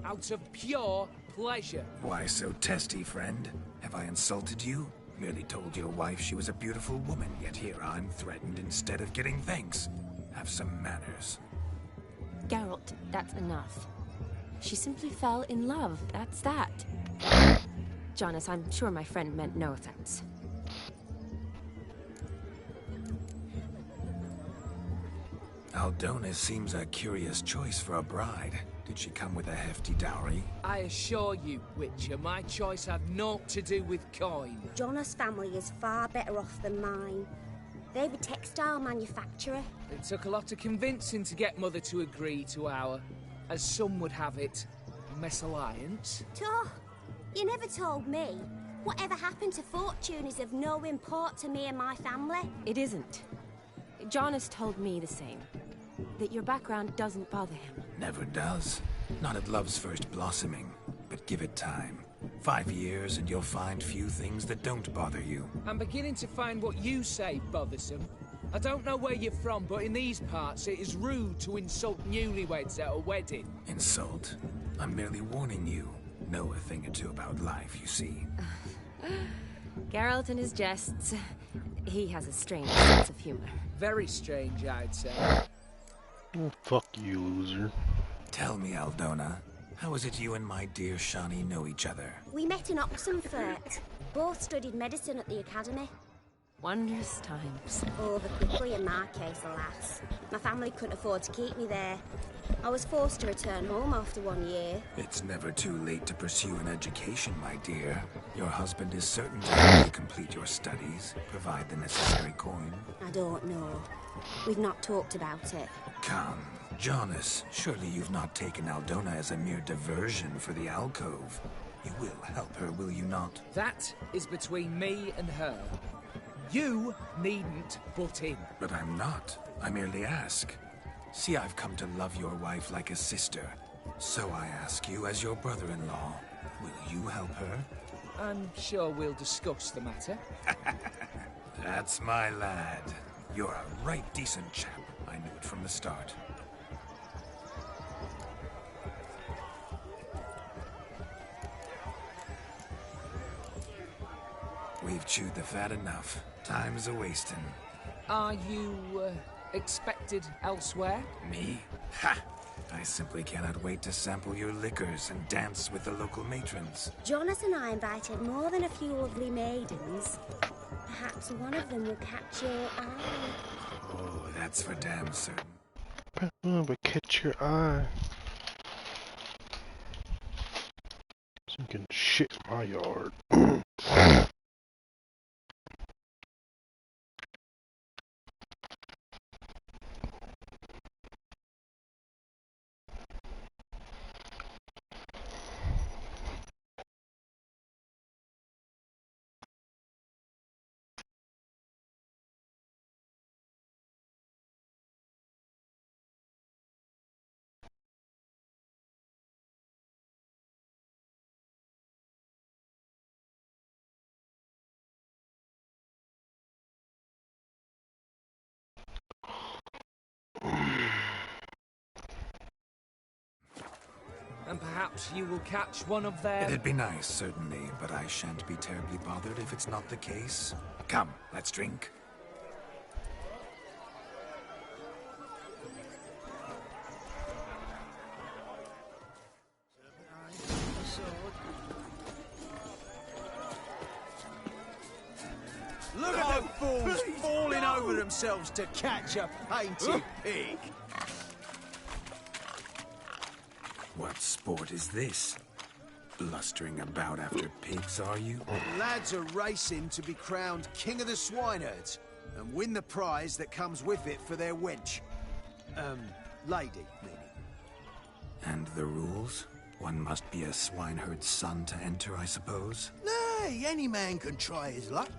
Out of pure pleasure. Why so testy, friend? Have I insulted you? Merely told your wife she was a beautiful woman, yet here I'm threatened instead of getting thanks. Have some manners. Geralt, that's enough. She simply fell in love, that's that. Jonas, I'm sure my friend meant no offense. Aldona seems a curious choice for a bride. Did she come with a hefty dowry? I assure you, Witcher, my choice had naught to do with coin. Jonas' family is far better off than mine. They're a textile manufacturer. It took a lot of convincing to get Mother to agree to our, as some would have it, mesalliance. You never told me. Whatever happened to fortune is of no import to me and my family. It isn't. Jonas told me the same. That your background doesn't bother him. Never does. Not at love's first blossoming. But give it time. 5 years and you'll find few things that don't bother you. I'm beginning to find what you say bothersome. I don't know where you're from, but in these parts it is rude to insult newlyweds at a wedding. Insult? I'm merely warning you. Know a thing or two about life, you see. Geralt and his jests. He has a strange sense of humor. Very strange, I'd say. Oh, fuck you, loser. Tell me, Aldona, how is it you and my dear Shani know each other? We met in Oxenfurt. Both studied medicine at the academy. Wondrous times. Over quickly in my case, alas. My family couldn't afford to keep me there. I was forced to return home after 1 year. It's never too late to pursue an education, my dear. Your husband is certain to help you complete your studies, provide the necessary coin. I don't know. We've not talked about it. Come, Jonas, surely you've not taken Aldona as a mere diversion for the alcove. You will help her, will you not? That is between me and her. You needn't butt in. But I'm not. I merely ask. See, I've come to love your wife like a sister. So I ask you as your brother-in-law, will you help her? I'm sure we'll discuss the matter. That's my lad. You're a right decent chap. I knew it from the start. We've chewed the fat enough. Time's a-wasting. Are you, expected elsewhere? Me? Ha! I simply cannot wait to sample your liquors and dance with the local matrons. Jonas and I invited more than a few lovely maidens. Perhaps one of them will catch your eye. Oh, that's for damn certain. But catch your eye. Some can shit in my yard. And perhaps you will catch one of their... It'd be nice, certainly, but I shan't be terribly bothered if it's not the case. Come, let's drink. Look at the fools falling over themselves to catch a painted pig. What sport is this? Blustering about after pigs, are you? Lads are racing to be crowned King of the Swineherds and win the prize that comes with it for their wench. Lady, meaning. And the rules? One must be a swineherd's son to enter, I suppose? Nay, any man can try his luck.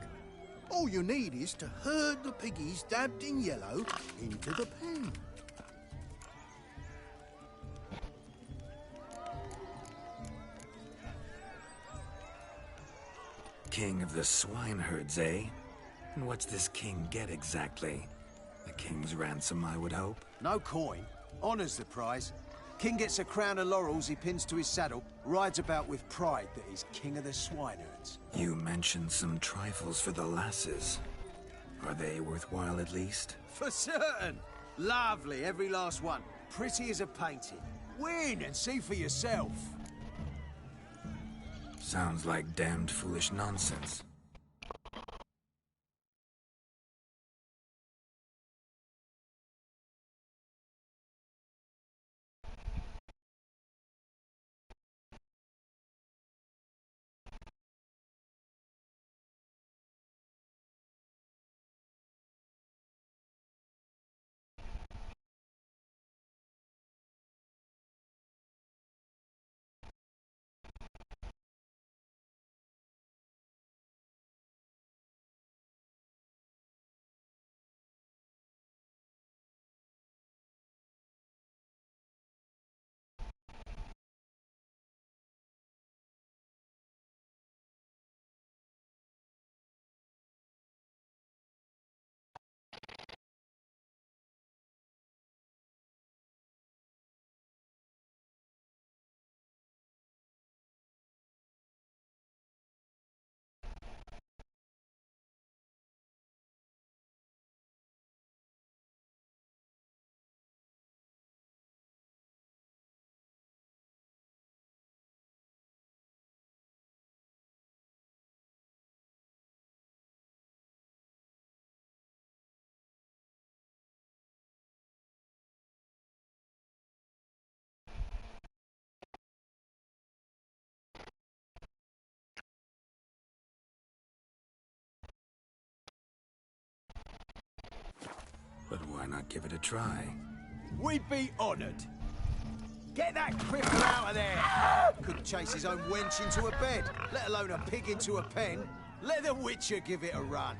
All you need is to herd the piggies dabbed in yellow into the pen. King of the swineherds, eh? And what's this king get exactly? The king's ransom, I would hope. No coin. Honours the prize. King gets a crown of laurels he pins to his saddle, rides about with pride that he's King of the Swineherds. You mentioned some trifles for the lasses. Are they worthwhile at least? For certain! Lovely, every last one. Pretty as a painting. Win and see for yourself. Sounds like damned foolish nonsense. Why not give it a try? We'd be honoured. Get that cripple out of there! Couldn't chase his own wench into a bed, let alone a pig into a pen. Let the Witcher give it a run.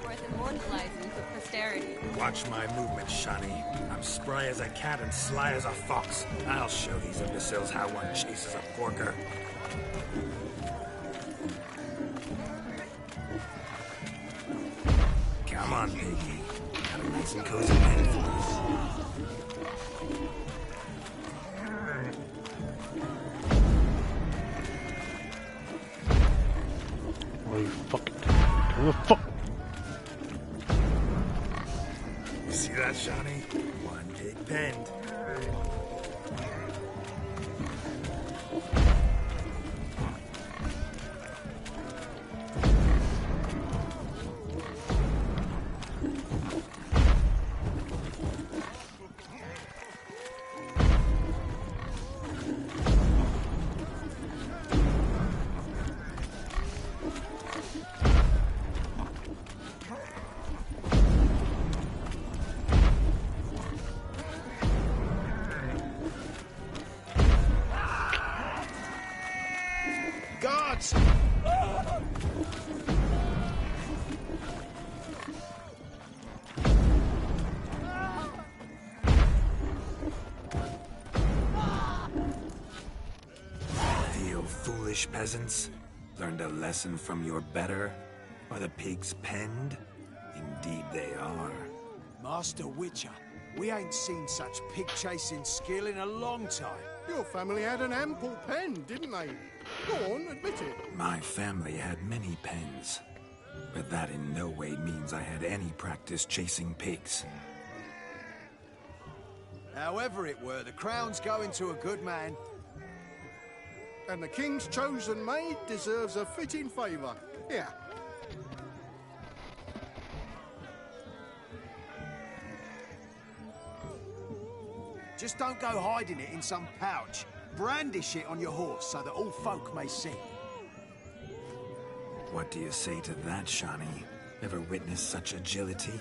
worth immortalizing for posterity. Watch my movements, Shani. I'm spry as a cat and sly as a fox. I'll show these imbeciles how one chases a porker. Come on, Piggy. Got a nice and cozy pen for us. Oh, you fucking... What the fuck? You see that, Shani? One big bend. Guards! You foolish peasants. Learned a lesson from your better? Are the pigs penned? Indeed they are. Master Witcher, we ain't seen such pig-chasing skill in a long time. Your family had an ample pen, didn't they? Go on, admit it. My family had many pens, but that in no way means I had any practice chasing pigs. However it were, the crown's going to a good man. And the king's chosen maid deserves a fitting favour. Here. Just don't go hiding it in some pouch. Brandish it on your horse so that all folk may see. What do you say to that, Shani? Ever witnessed such agility?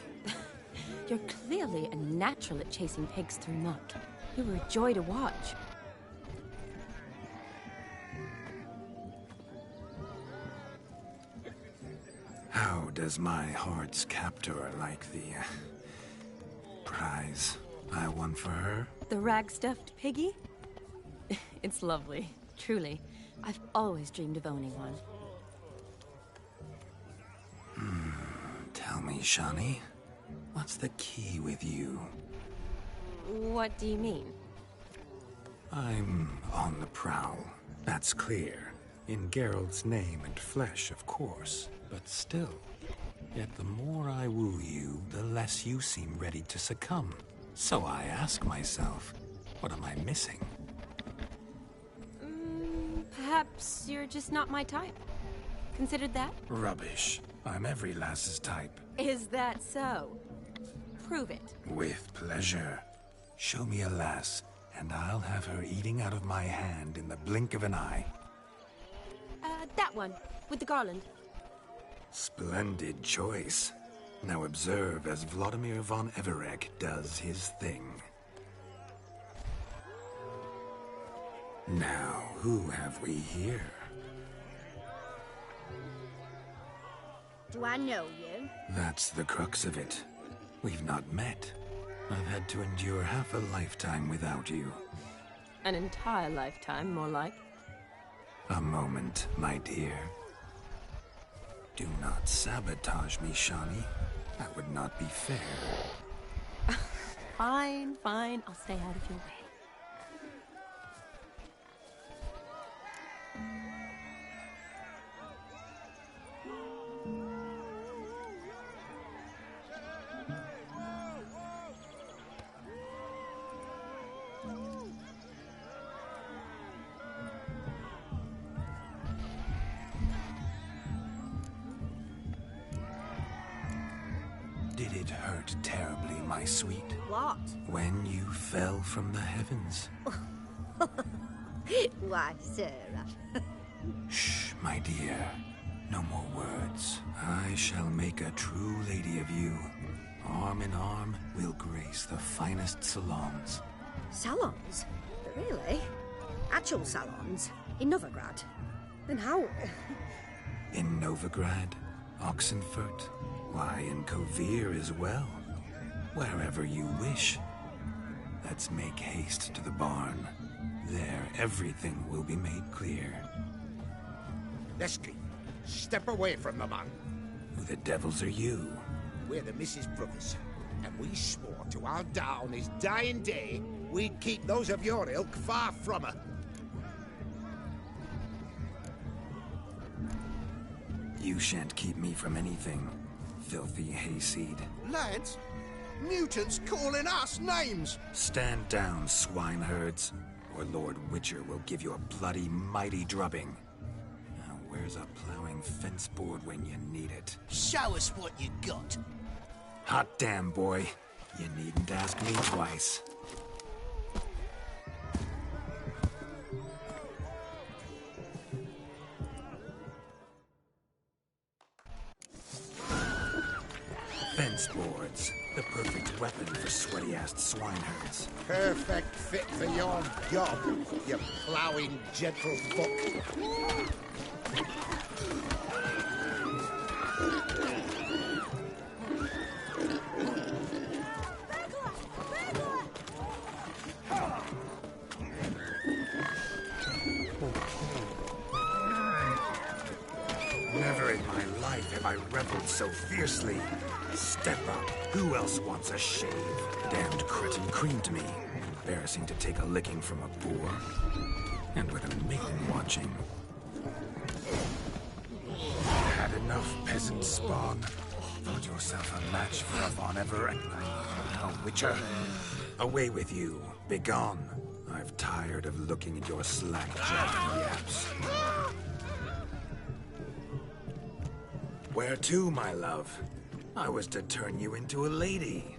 You're clearly a natural at chasing pigs through muck. You were a joy to watch. How does my heart's captor like the prize I won for her? The rag-stuffed piggy? It's lovely, truly. I've always dreamed of owning one. Tell me, Shani, what's the key with you? What do you mean? I'm on the prowl, that's clear. In Geralt's name and flesh, of course, but still. Yet the more I woo you, the less you seem ready to succumb. So I ask myself, what am I missing? Perhaps you're just not my type. Considered that? Rubbish. I'm every lass's type. Is that so? Prove it. With pleasure. Show me a lass, and I'll have her eating out of my hand in the blink of an eye. That one, with the garland. Splendid choice. Now observe as Vladimir von Everec does his thing. Now, who have we here? Do I know you? That's the crux of it. We've not met. I've had to endure half a lifetime without you. An entire lifetime, more like. A moment, my dear. Do not sabotage me, Shani. That would not be fair. Fine, fine. I'll stay out of your way. Did it hurt terribly, my sweet? What? When you fell from the heavens? Why, Sarah. Shh, my dear. No more words. I shall make a true lady of you. Arm in arm, we'll grace the finest salons. Salons? Really? Actual salons? In Novigrad? Then how? In Novigrad, Oxenfurt, Why, in Kovir as well. Wherever you wish. Let's make haste to the barn. There, everything will be made clear. Lesky, step away from the man. Who the devils are you? We're the Mrs. Brothers, and we swore to our Da on his dying day we'd keep those of your ilk far from her. You shan't keep me from anything, filthy hayseed. Lads, mutants calling us names! Stand down, swineherds, or Lord Witcher will give you a bloody mighty drubbing. Now, where's a plowing fence board when you need it? Show us what you got. Hot damn, boy. You needn't ask me twice. Fence boards. The perfect weapon for sweaty-assed swineherds. Perfect fit for your job, you ploughing gentlefolk. Never in my life have I reveled so fiercely. Step up. Who else wants a shave? Damned cretin creamed me. Embarrassing to take a licking from a boor. And with a maiden watching. Had enough, peasant spawn. Thought yourself a match for a Von Everett. Now, Witcher. Away with you. Begone. I've tired of looking at your slack-jawed yaps. Where to, my love? I was to turn you into a lady.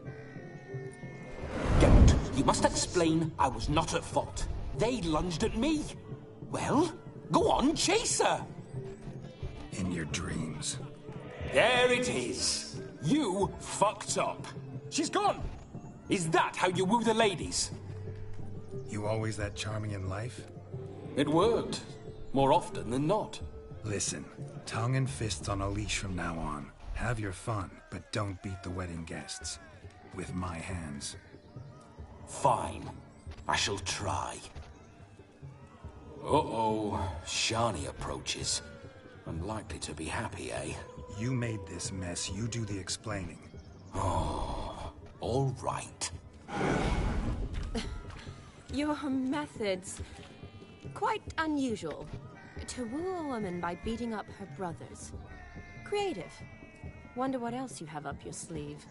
Geralt, you must explain I was not at fault. They lunged at me. Well, go on, chase her. In your dreams. There it is. You fucked up. She's gone. Is that how you woo the ladies? You always that charming in life? It worked. More often than not. Listen, tongue and fists on a leash from now on. Have your fun, but don't beat the wedding guests. With my hands. Fine. I shall try. Uh-oh. Shani approaches. Unlikely to be happy, eh? You made this mess. You do the explaining. Oh, all right. Your methods... quite unusual. To woo a woman by beating up her brothers. Creative. Wonder what else you have up your sleeve.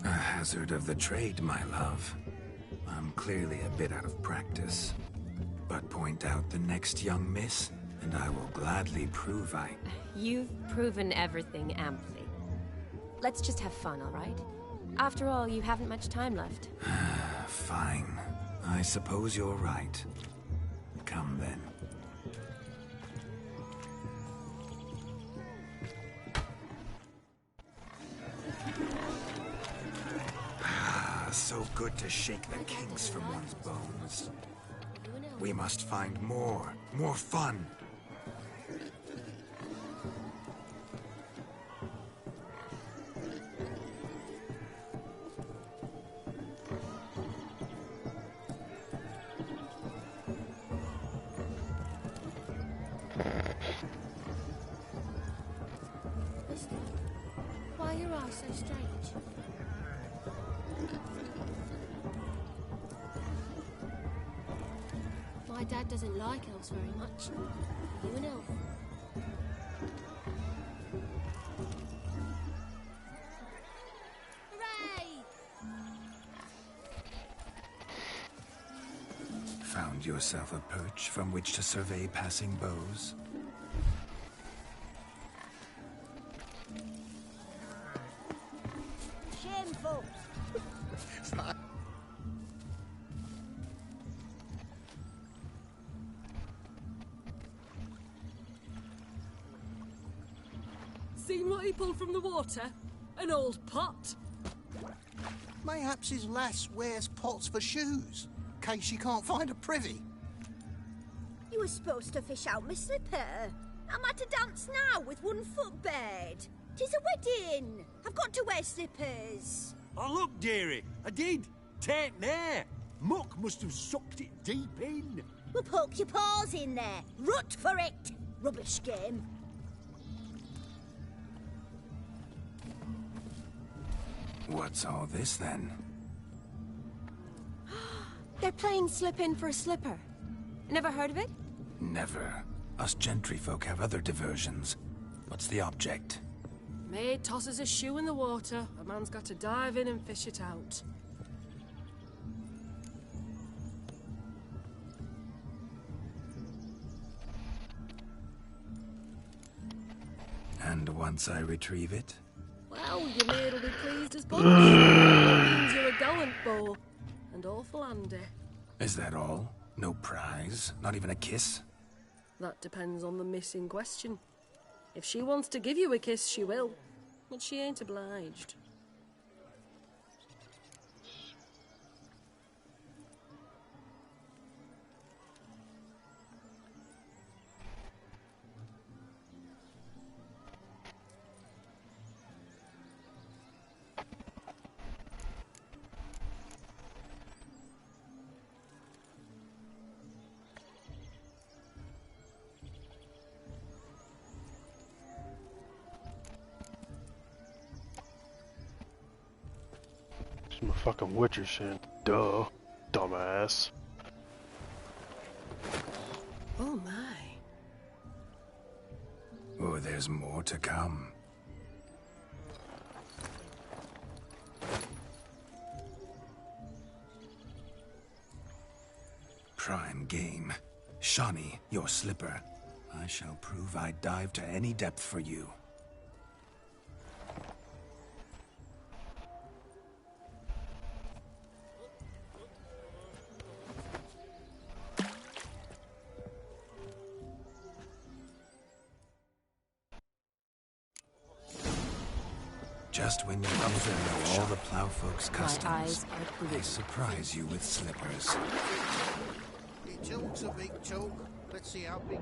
Hazard of the trade, my love. I'm clearly a bit out of practice. But point out the next young miss, And I will gladly prove I... You've proven everything amply. Let's just have fun, all right? After all, you haven't much time left. Fine. I suppose you're right. Come then. So good to shake the kinks from one's bones. We must find more fun. Mister, why are your eyes so strange? My dad doesn't like elves very much. Are you an elf? Hooray! Found yourself a perch from which to survey passing bows? Shameful! Seen what he pulled from the water? An old pot. Mayhaps his lass wears pots for shoes, in case she can't find a privy. You were supposed to fish out my slipper. I'm at a dance now with one foot bared. 'Tis a wedding. I've got to wear slippers. Oh, look, dearie. I did. Tain't there. Muck must have sucked it deep in. Well, poke your paws in there. Rut for it. Rubbish game. What's all this, then? They're playing slip in for a slipper. Never heard of it? Never. Us gentry folk have other diversions. What's the object? Maid tosses a shoe in the water. A man's got to dive in and fish it out. And once I retrieve it? Well, your maid'll be pleased as punch. That means you're a gallant beau. And awful handy. Is that all? No prize? Not even a kiss? That depends on the miss in question. If she wants to give you a kiss, she will. But she ain't obliged. It's my fucking Witcher shit. Duh. Dumbass. Oh my. Oh, there's more to come. Prime game. Shawnee, your slipper. I shall prove I dive to any depth for you. Just when you come to know all the plowfolk's customs, they surprise you with slippers. It talks a big talk. Let's see how big.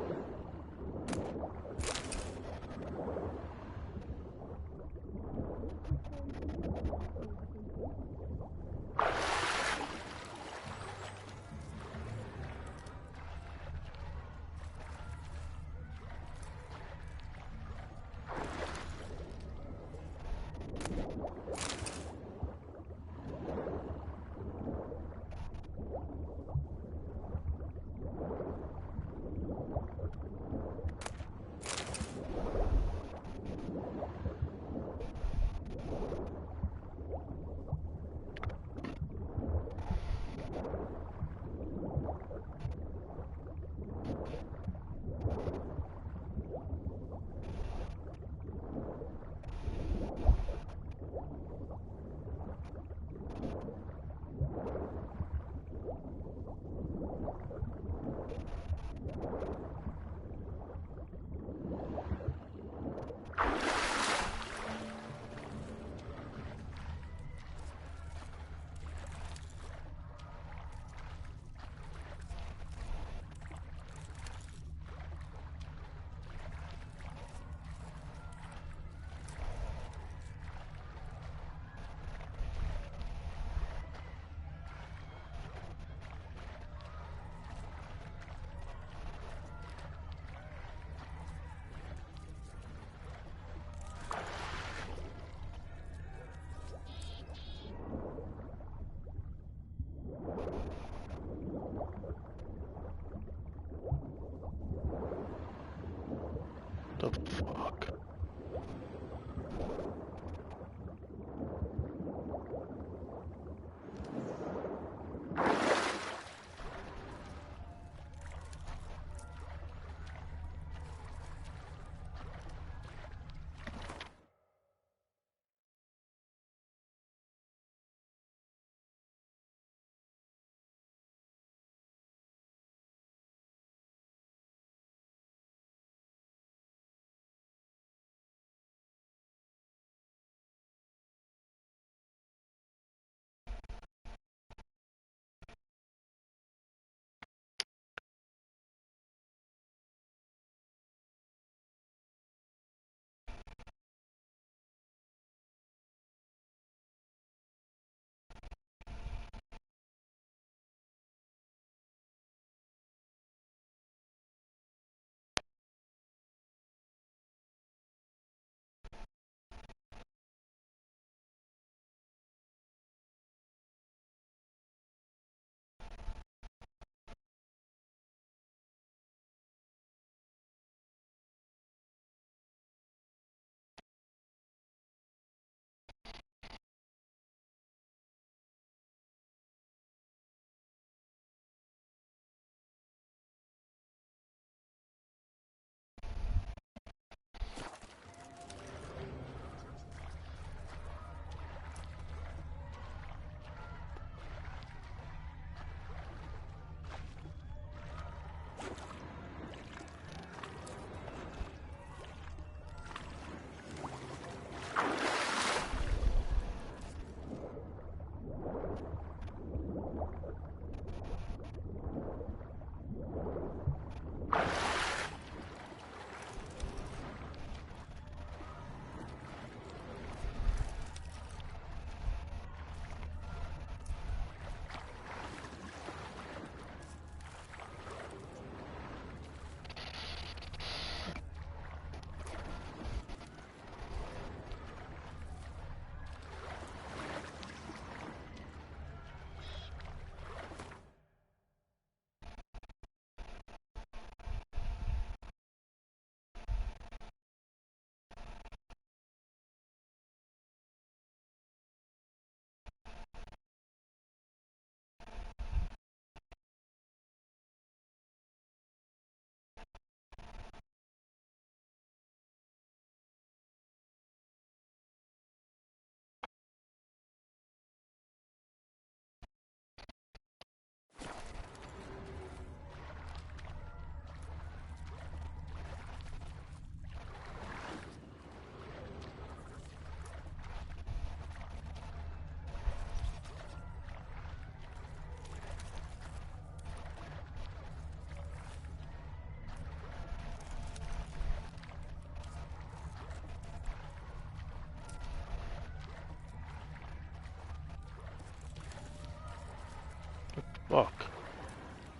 Fuck.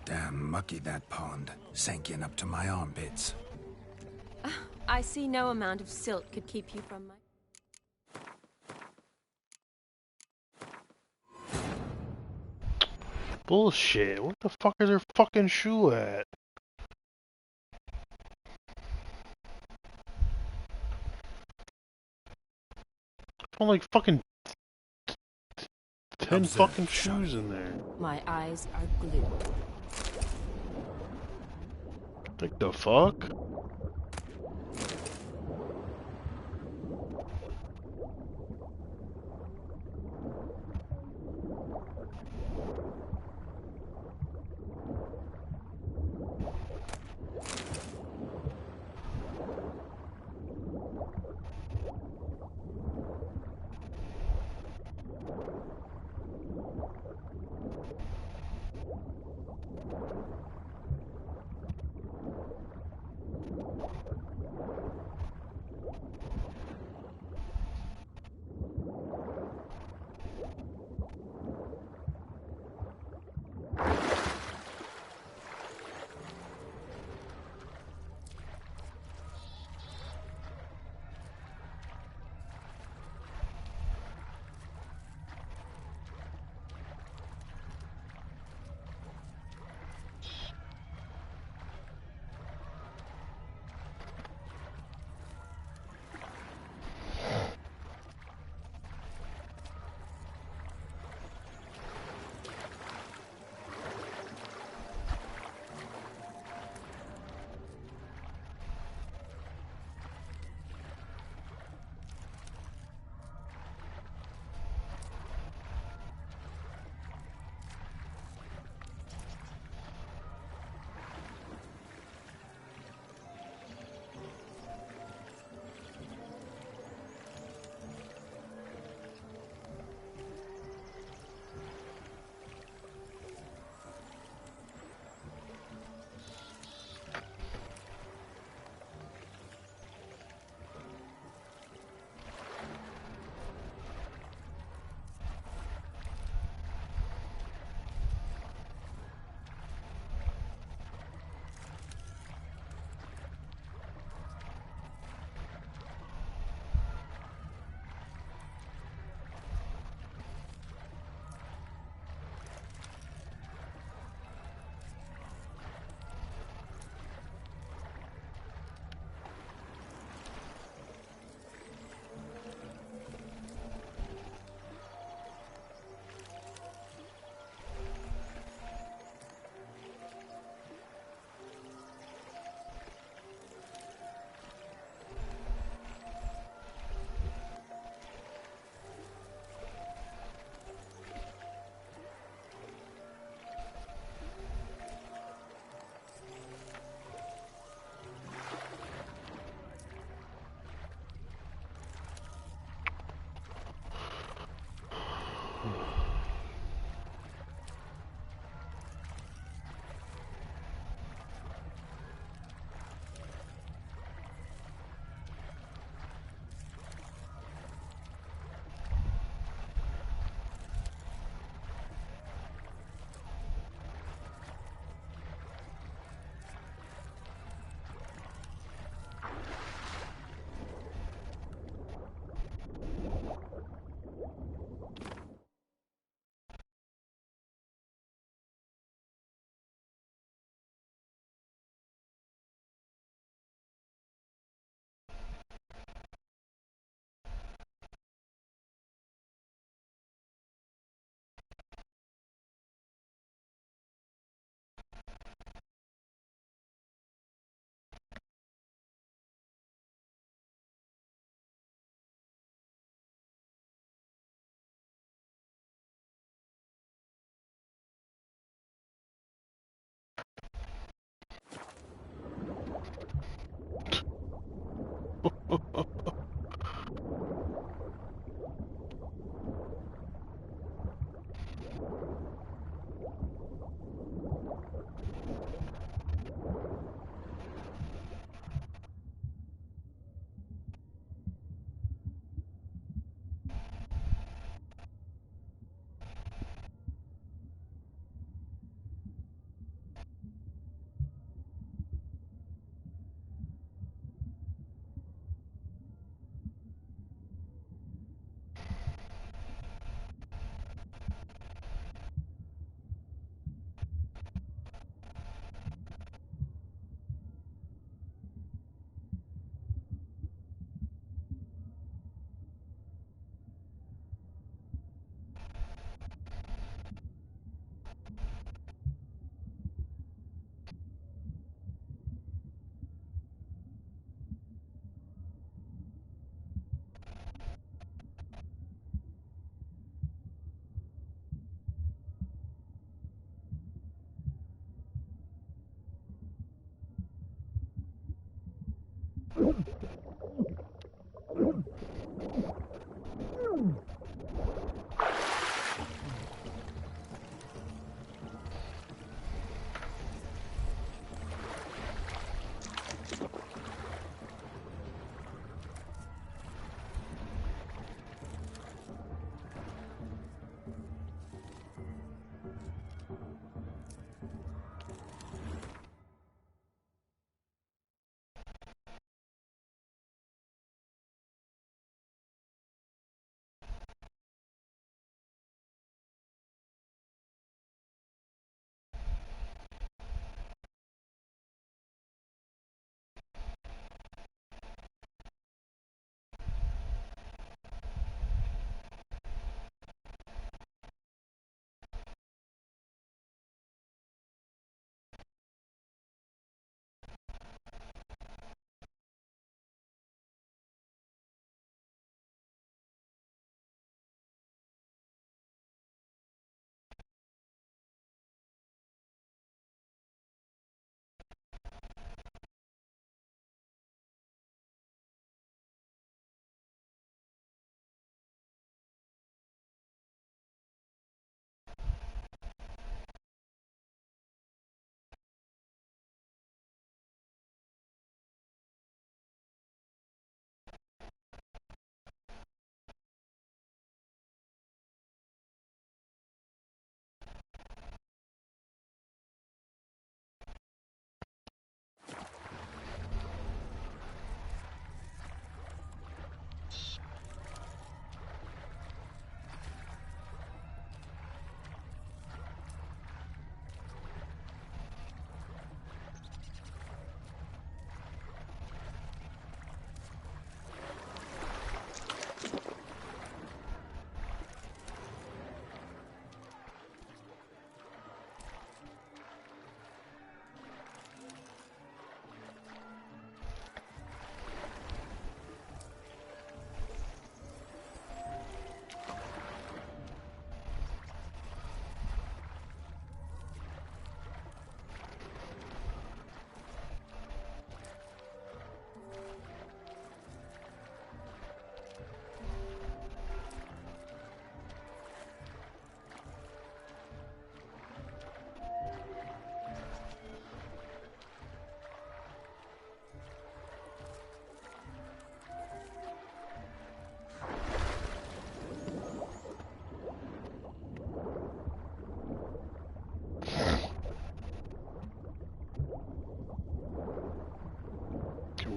Damn mucky, that pond. Sank in up to my armpits. I see no amount of silt could keep you from my... Bullshit. What the fuck is her fucking shoe at? Found like fucking 10 fucking shoes in there. My eyes are glued. Like the fuck?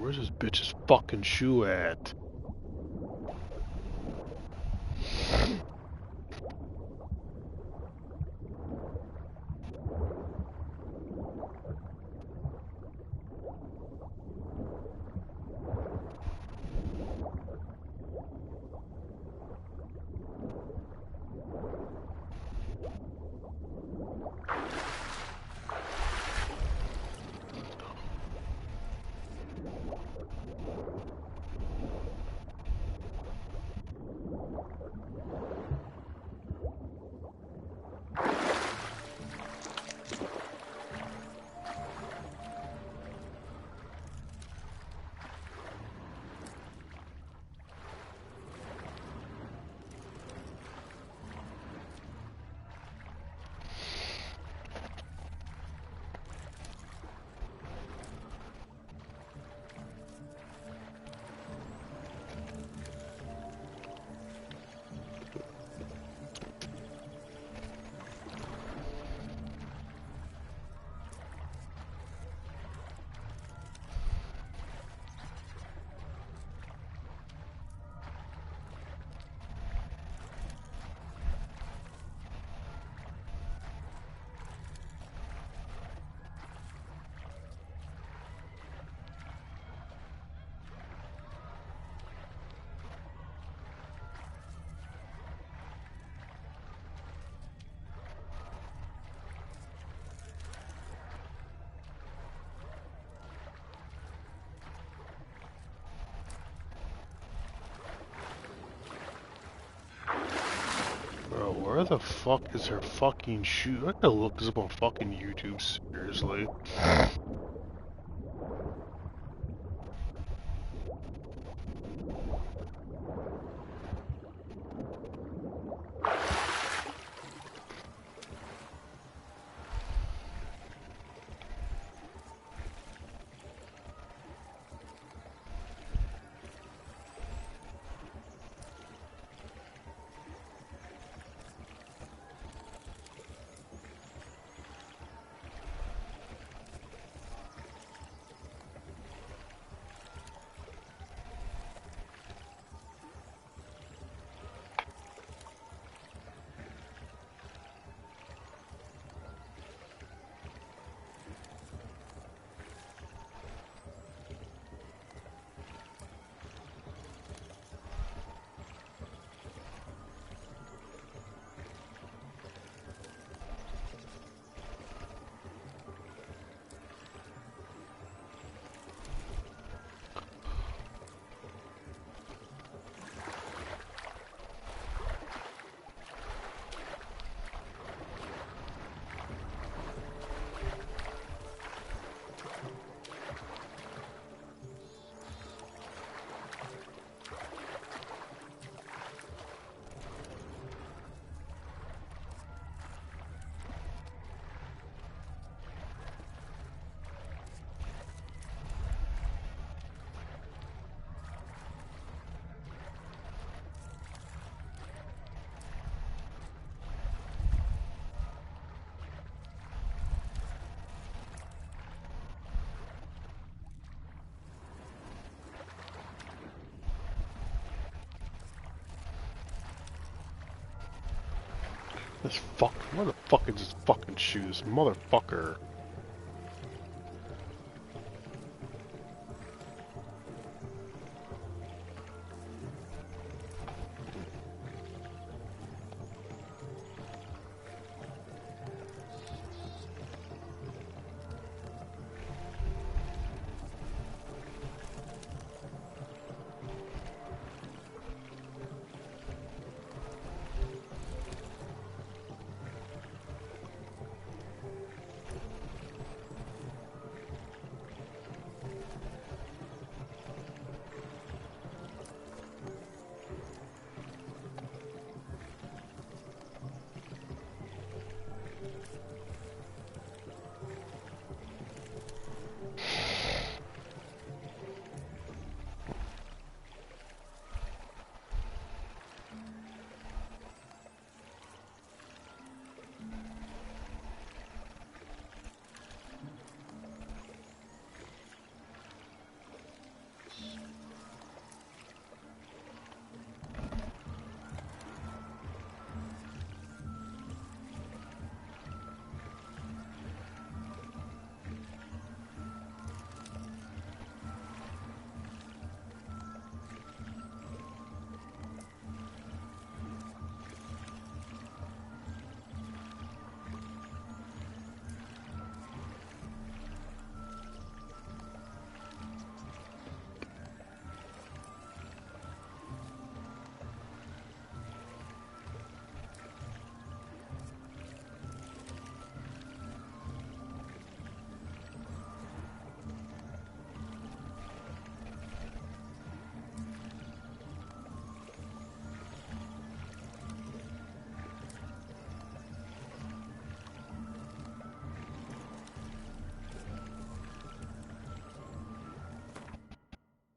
Where's this bitch's fucking shoe at? Where the fuck is her fucking shoe? I gotta look this up on fucking YouTube, seriously. This fuck. Where the fuck is this fucking shoes, motherfucker?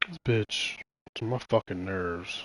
This bitch, to my fucking nerves.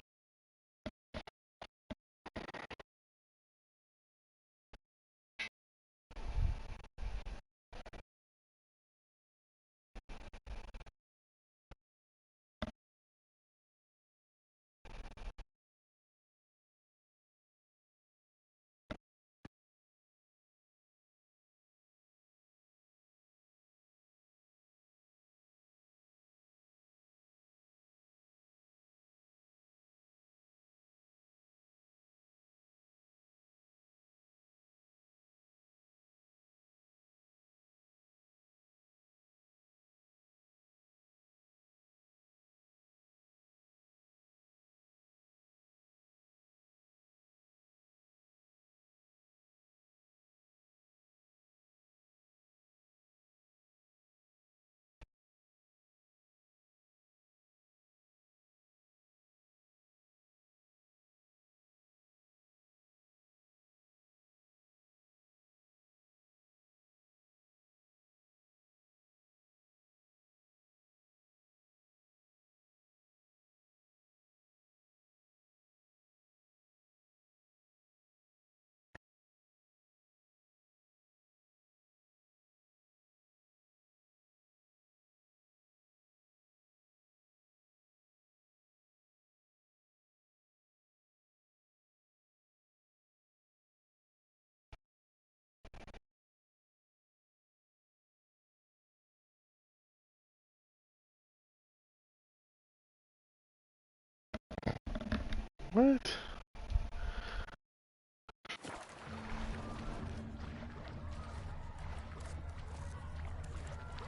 What?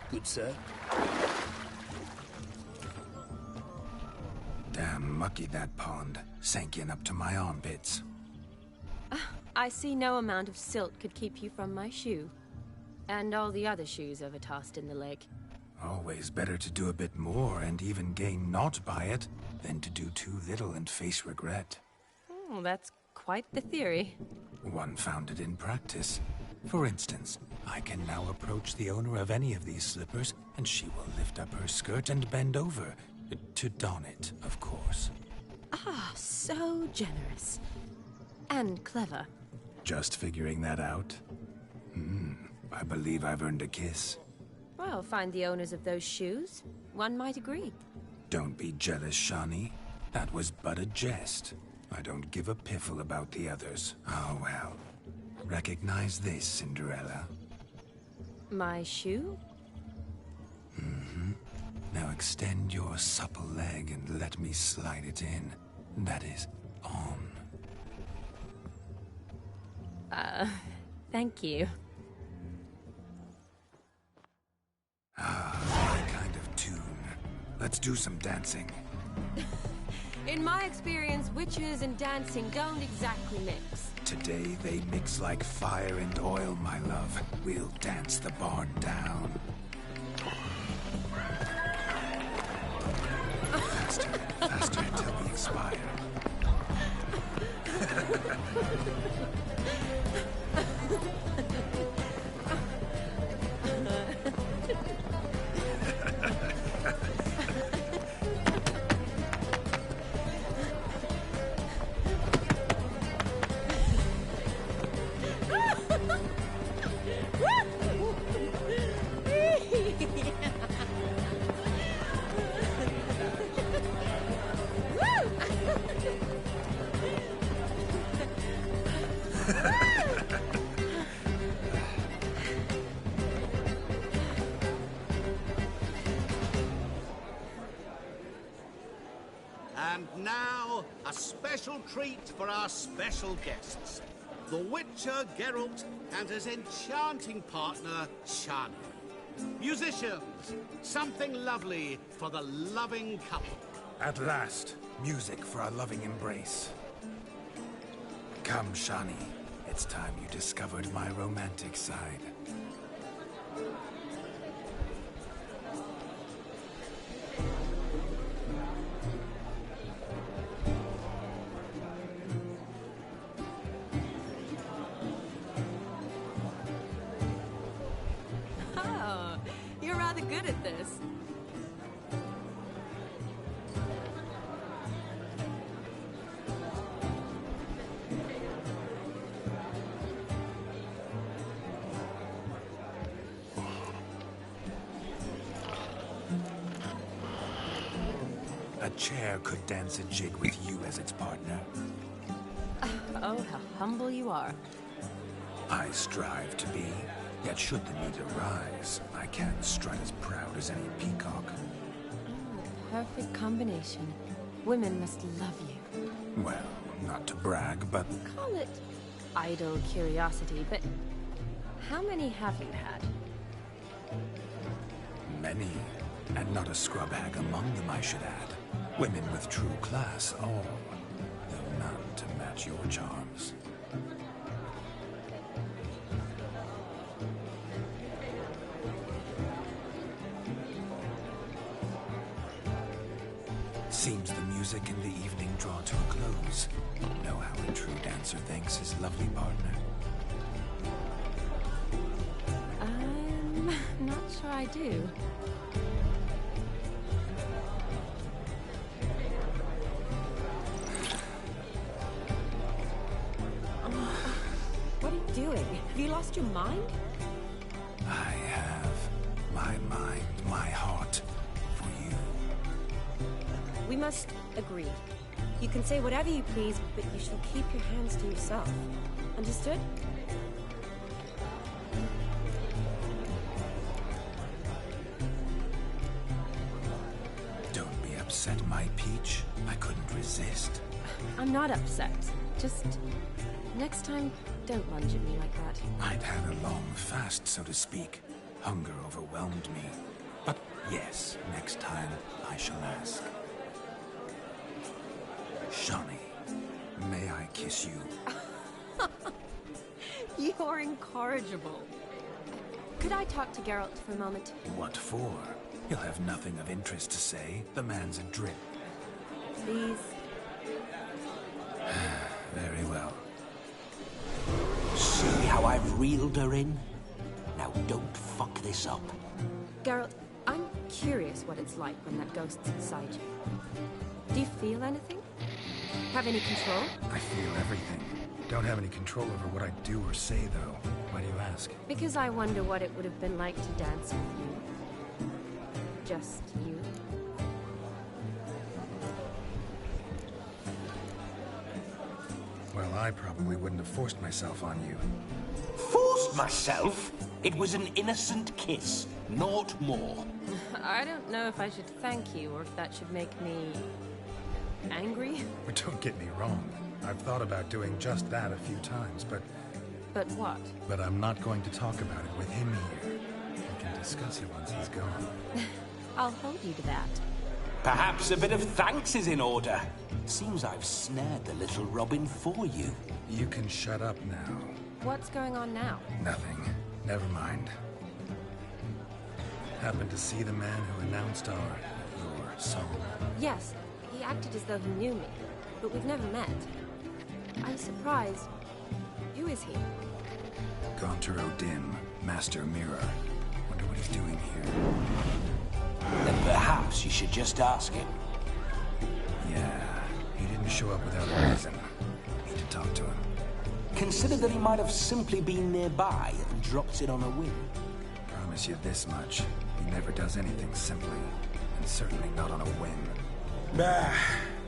Good, sir. Damn mucky, that pond. Sank in up to my armpits. I see no amount of silt could keep you from my shoe. And all the other shoes overtossed in the lake. Always better to do a bit more and even gain naught by it than to do too little and face regret. Oh, that's quite the theory. One founded in practice. For instance, I can now approach the owner of any of these slippers, and she will lift up her skirt and bend over. To don it, of course. Ah, so generous. And clever. Just figuring that out? I believe I've earned a kiss. Well, find the owners of those shoes. One might agree. Don't be jealous, Shani. That was but a jest. I don't give a piffle about the others. Oh well. Recognize this, Cinderella? My shoe? Mm-hmm. Now extend your supple leg and let me slide it in. That is, on. Thank you. Ah, my kind of tune. Let's do some dancing. In my experience, witches and dancing don't exactly mix. Today they mix like fire and oil, my love. We'll dance the barn down. Faster, faster until we expire. And now, a special treat for our special guests. The Witcher Geralt and his enchanting partner, Shani. Musicians, something lovely for the loving couple. At last, music for our loving embrace. Come, Shani. It's time you discovered my romantic side. Oh, you're rather good at this. A chair could dance a jig with you as its partner. Oh, how humble you are. I strive to be, yet should the need arise, I can strut as proud as any peacock. Perfect combination. Women must love you. Well, not to brag, but Call it idle curiosity, but how many have you had? many, and not a scrub hag among them, I should add. Women with true class, all, though none to match your charms. Seems the music and the evening draw to a close. Know how a true dancer thanks his lovely partner. I'm not sure I do. What are you doing? Have you lost your mind? I have my mind, my heart for you. We must agree. You can say whatever you please, but you shall keep your hands to yourself. Understood? Don't be upset, my peach. I couldn't resist. I'm not upset. Just next time, don't lunge at me like that. I'd had a long fast, so to speak. Hunger overwhelmed me. But yes, next time I shall ask. Shani, may I kiss you? You're incorrigible. Could I talk to Geralt for a moment? What for? He'll have nothing of interest to say. The man's adrip. Please. Very well. See how I've reeled her in? Now don't fuck this up. Geralt, I'm curious what it's like when that ghost's inside you. Do you feel anything? Have any control? I feel everything. Don't have any control over what I do or say, though. Why do you ask? Because I wonder what it would have been like to dance with you. Just you. Well, I probably wouldn't have forced myself on you. Forced myself? It was an innocent kiss, naught more. I don't know if I should thank you or if that should make me... angry? Don't get me wrong. I've thought about doing just that a few times, but... But what? But I'm not going to talk about it with him here. We can discuss it once he's gone. I'll hold you to that. Perhaps a bit of thanks is in order. Seems I've snared the little Robin for you. You can shut up now. What's going on now? Nothing. Never mind. Happened to see the man who announced your song? Yes, he acted as though he knew me, but we've never met. I'm surprised. Who is he? Gaunter O'Dim, Master Mirror. Wonder what he's doing here. Then perhaps you should just ask him. Yeah, he didn't show up without a reason. Need to talk to him. Consider that he might have simply been nearby and dropped it on a whim. Promise you this much. He never does anything simply, and certainly not on a whim.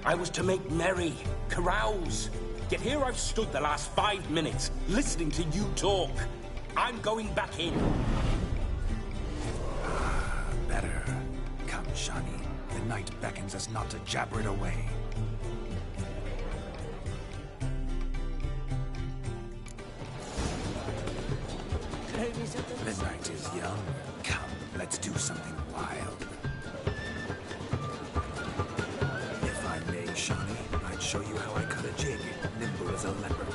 I was to make merry, carouse. Yet here I've stood the last 5 minutes, listening to you talk. I'm going back in. Better. Come, Shani. The night beckons us not to jabber it away. The night is young. Come, let's do something wild. If I may, Shani, I'd show you how I cut a jig, nimble as a leopard.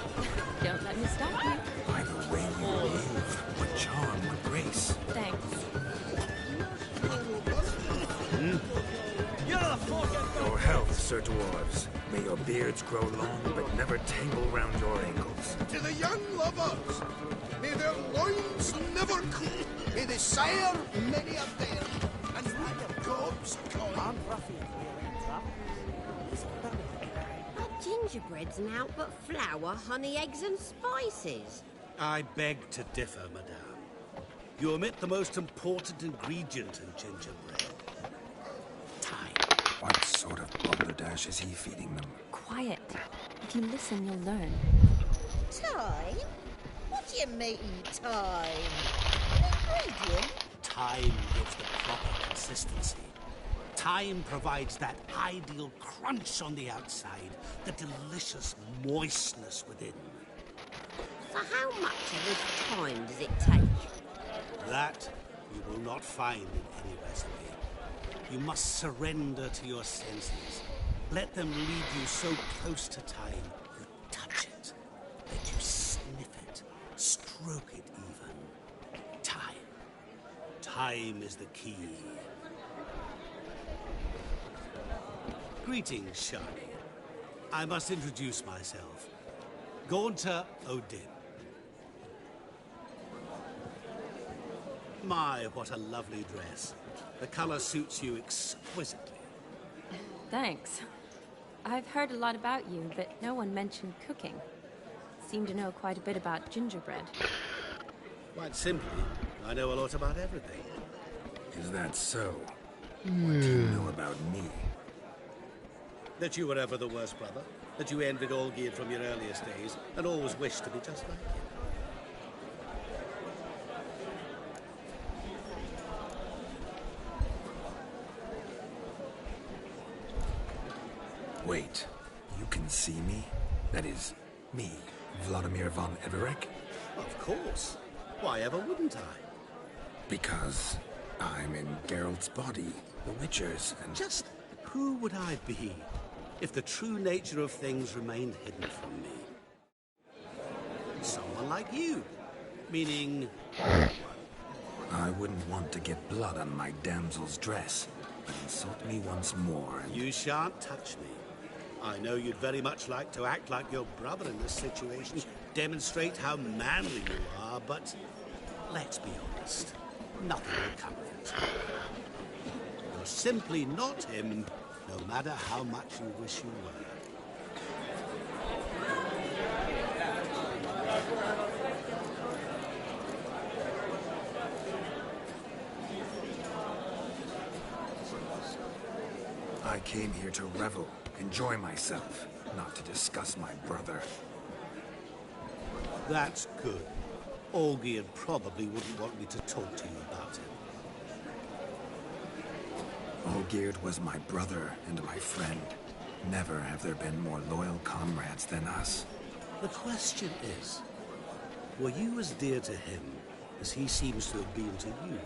Don't let me stop you. By the way you move, what charm, what grace. Thanks. Your health, Sir Dwarves. May your beards grow long, but never tangle round your ankles. To the young lovers, may their loins never cool. May they sire many a bear and ride a gob's coin. Not gingerbreads and out but flour, honey, eggs and spices. I beg to differ, madame. You omit the most important ingredient in gingerbread. What sort of balderdash is he feeding them? Quiet. If you listen, you'll learn. Time? What do you mean, time? Ingredient? Time gives the proper consistency. Time provides that ideal crunch on the outside, the delicious moistness within. So how much of this time does it take? That you will not find in any recipe. You must surrender to your senses. Let them lead you so close to time, you touch it, that you sniff it, stroke it even. Time. Time is the key. Greetings, Shani. I must introduce myself. Gaunter O'Dim. My, what a lovely dress. The color suits you exquisitely. Thanks. I've heard a lot about you, but no one mentioned cooking. Seem to know quite a bit about gingerbread. Quite simply, I know a lot about everything. Is that so? What do you know about me? That you were ever the worst brother, that you envied Olgierd from your earliest days, and always wished to be just like him. Wait, you can see me? That is, me, Vladimir von Everec? Of course. Why ever wouldn't I? Because I'm in Geralt's body, the Witcher's, and... Just who would I be if the true nature of things remained hidden from me? Someone like you. Meaning... I wouldn't want to get blood on my damsel's dress, but insult me once more and... You shan't touch me. I know you'd very much like to act like your brother in this situation, demonstrate how manly you are, but let's be honest, nothing will come of it. You're simply not him, no matter how much you wish you were. I came here to revel, enjoy myself, not to discuss my brother. That's good. Olgierd probably wouldn't want me to talk to you about him. Olgierd was my brother and my friend. Never have there been more loyal comrades than us. The question is, were you as dear to him as he seems to have been to you?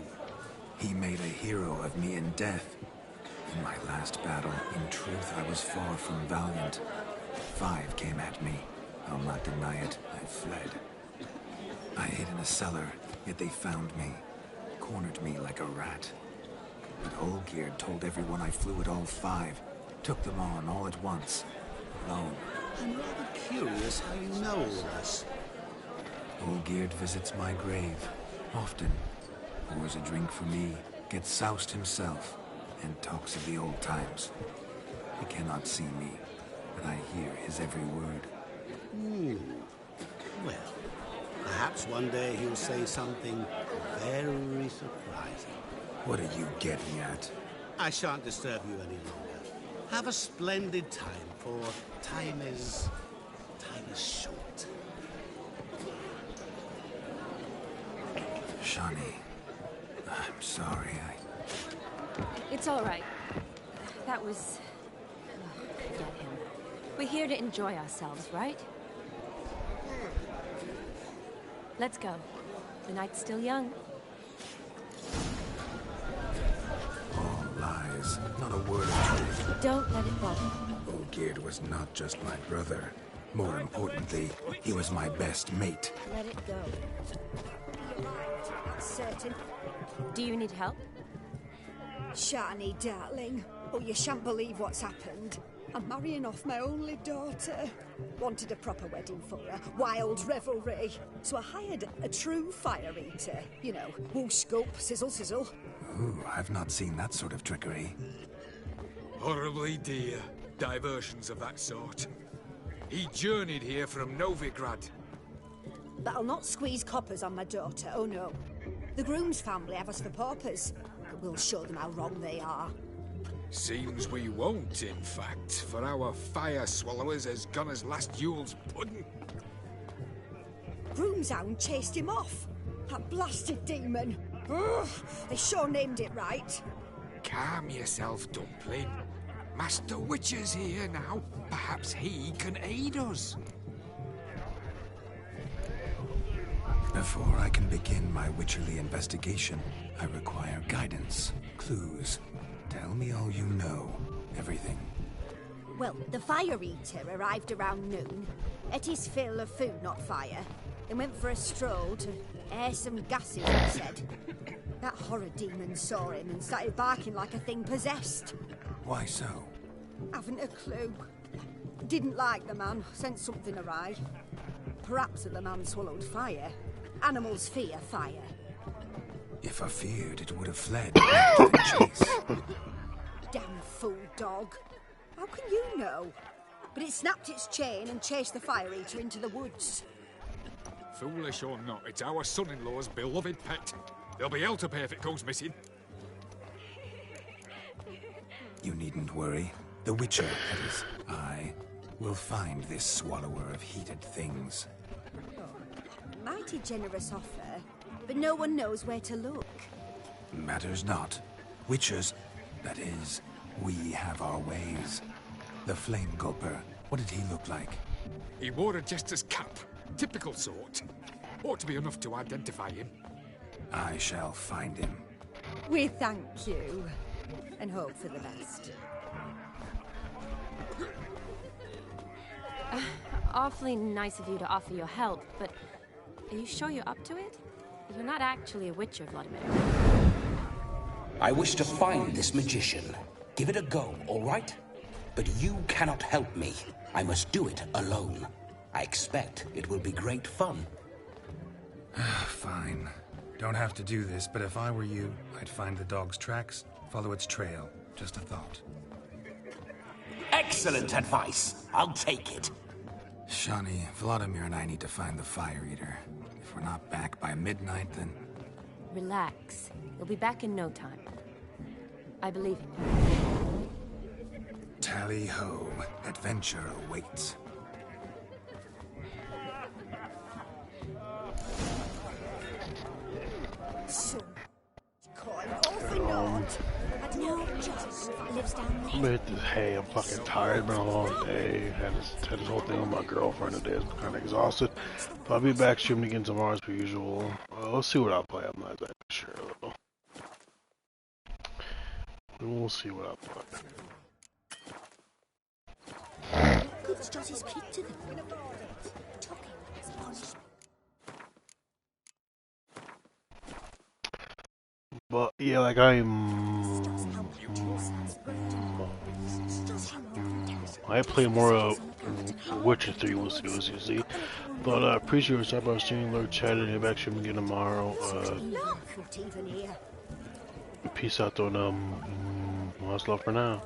He made a hero of me in death. In my last battle, in truth, I was far from valiant. 5 came at me. I'll not deny it, I fled. I hid in a cellar, yet they found me. Cornered me like a rat. But Olgierd told everyone I flew at all 5. Took them on all at once. Alone. I'm rather curious how you know all this. Olgierd visits my grave. Often. Pours a drink for me. Gets soused himself. And talks of the old times. He cannot see me. But I hear his every word. Well, perhaps one day he'll say something very surprising. What are you getting at? I shan't disturb you any longer. Have a splendid time, for time is short. Shani, I'm sorry, It's all right. That was... Oh, forget him. We're here to enjoy ourselves, right? Let's go. The night's still young. All lies. Not a word of truth. Don't let it bother. Olgierd was not just my brother. More importantly, he was my best mate. Let it go. That's certain. Do you need help? Shani, darling. Oh, you shan't believe what's happened. I'm marrying off my only daughter. Wanted a proper wedding for her. Wild revelry. So I hired a true fire eater. You know, whoosh, gulp, sizzle, sizzle. Ooh, I've not seen that sort of trickery. Horribly dear diversions of that sort. He journeyed here from Novigrad. But I'll not squeeze coppers on my daughter, oh no. The groom's family have us for paupers. But we'll show them how wrong they are. Seems we won't, in fact, for our fire swallowers has gone as last Yule's pudding. Groom's hound chased him off. That blasted demon. Ugh, they sure named it right. Calm yourself, Dumpling. Master Witcher's here now. Perhaps he can aid us. Before I can begin my witcherly investigation, I require guidance, clues. Tell me all you know. Everything. Well, the fire eater arrived around noon, ate his fill of food, not fire, and went for a stroll to air some gases, he said. That horror demon saw him and started barking like a thing possessed. Why so? Haven't a clue. Didn't like the man, sent something awry. Perhaps the man swallowed fire. Animals fear fire. If I feared, it would have fled after the chase. Damn fool dog. How can you know? But it snapped its chain and chased the fire eater into the woods. Foolish or not, it's our son-in-law's beloved pet. There'll be hell to pay if it goes missing. You needn't worry. The Witcher, that is, I, will find this swallower of heated things. Mighty generous offer, but no one knows where to look. Matters not. Witchers, that is, we have our ways. The Flame Gulper, what did he look like? He wore a jester's cap. Typical sort. Ought to be enough to identify him. I shall find him. We thank you, and hope for the best. Awfully nice of you to offer your help, but are you sure you're up to it? You're not actually a witcher, Vladimir. I wish to find this magician. Give it a go, all right? But you cannot help me. I must do it alone. I expect it will be great fun. Fine. Don't have to do this, but if I were you, I'd find the dog's tracks, follow its trail. Just a thought. Excellent advice. I'll take it. Shani, Vladimir and I need to find the Fire Eater. If we're not back by midnight, then... Relax. You'll be back in no time. I believe in you. Tally-ho. Adventure awaits. I'm gonna hit this hay. I'm fucking tired. It's been a long day. Had this whole thing with my girlfriend today. I'm kind of exhausted. But I'll be back streaming again tomorrow as per usual. Let's see what I'll play. I'm not exactly sure though. We'll see what I'll play. Good as Josie's kid to them. Talking as punishment. But yeah, like I play more of Witcher 3. We'll see. But I appreciate your time. I was streaming, Lord chatting, and back streaming again tomorrow. Peace out, though. Lost love for now.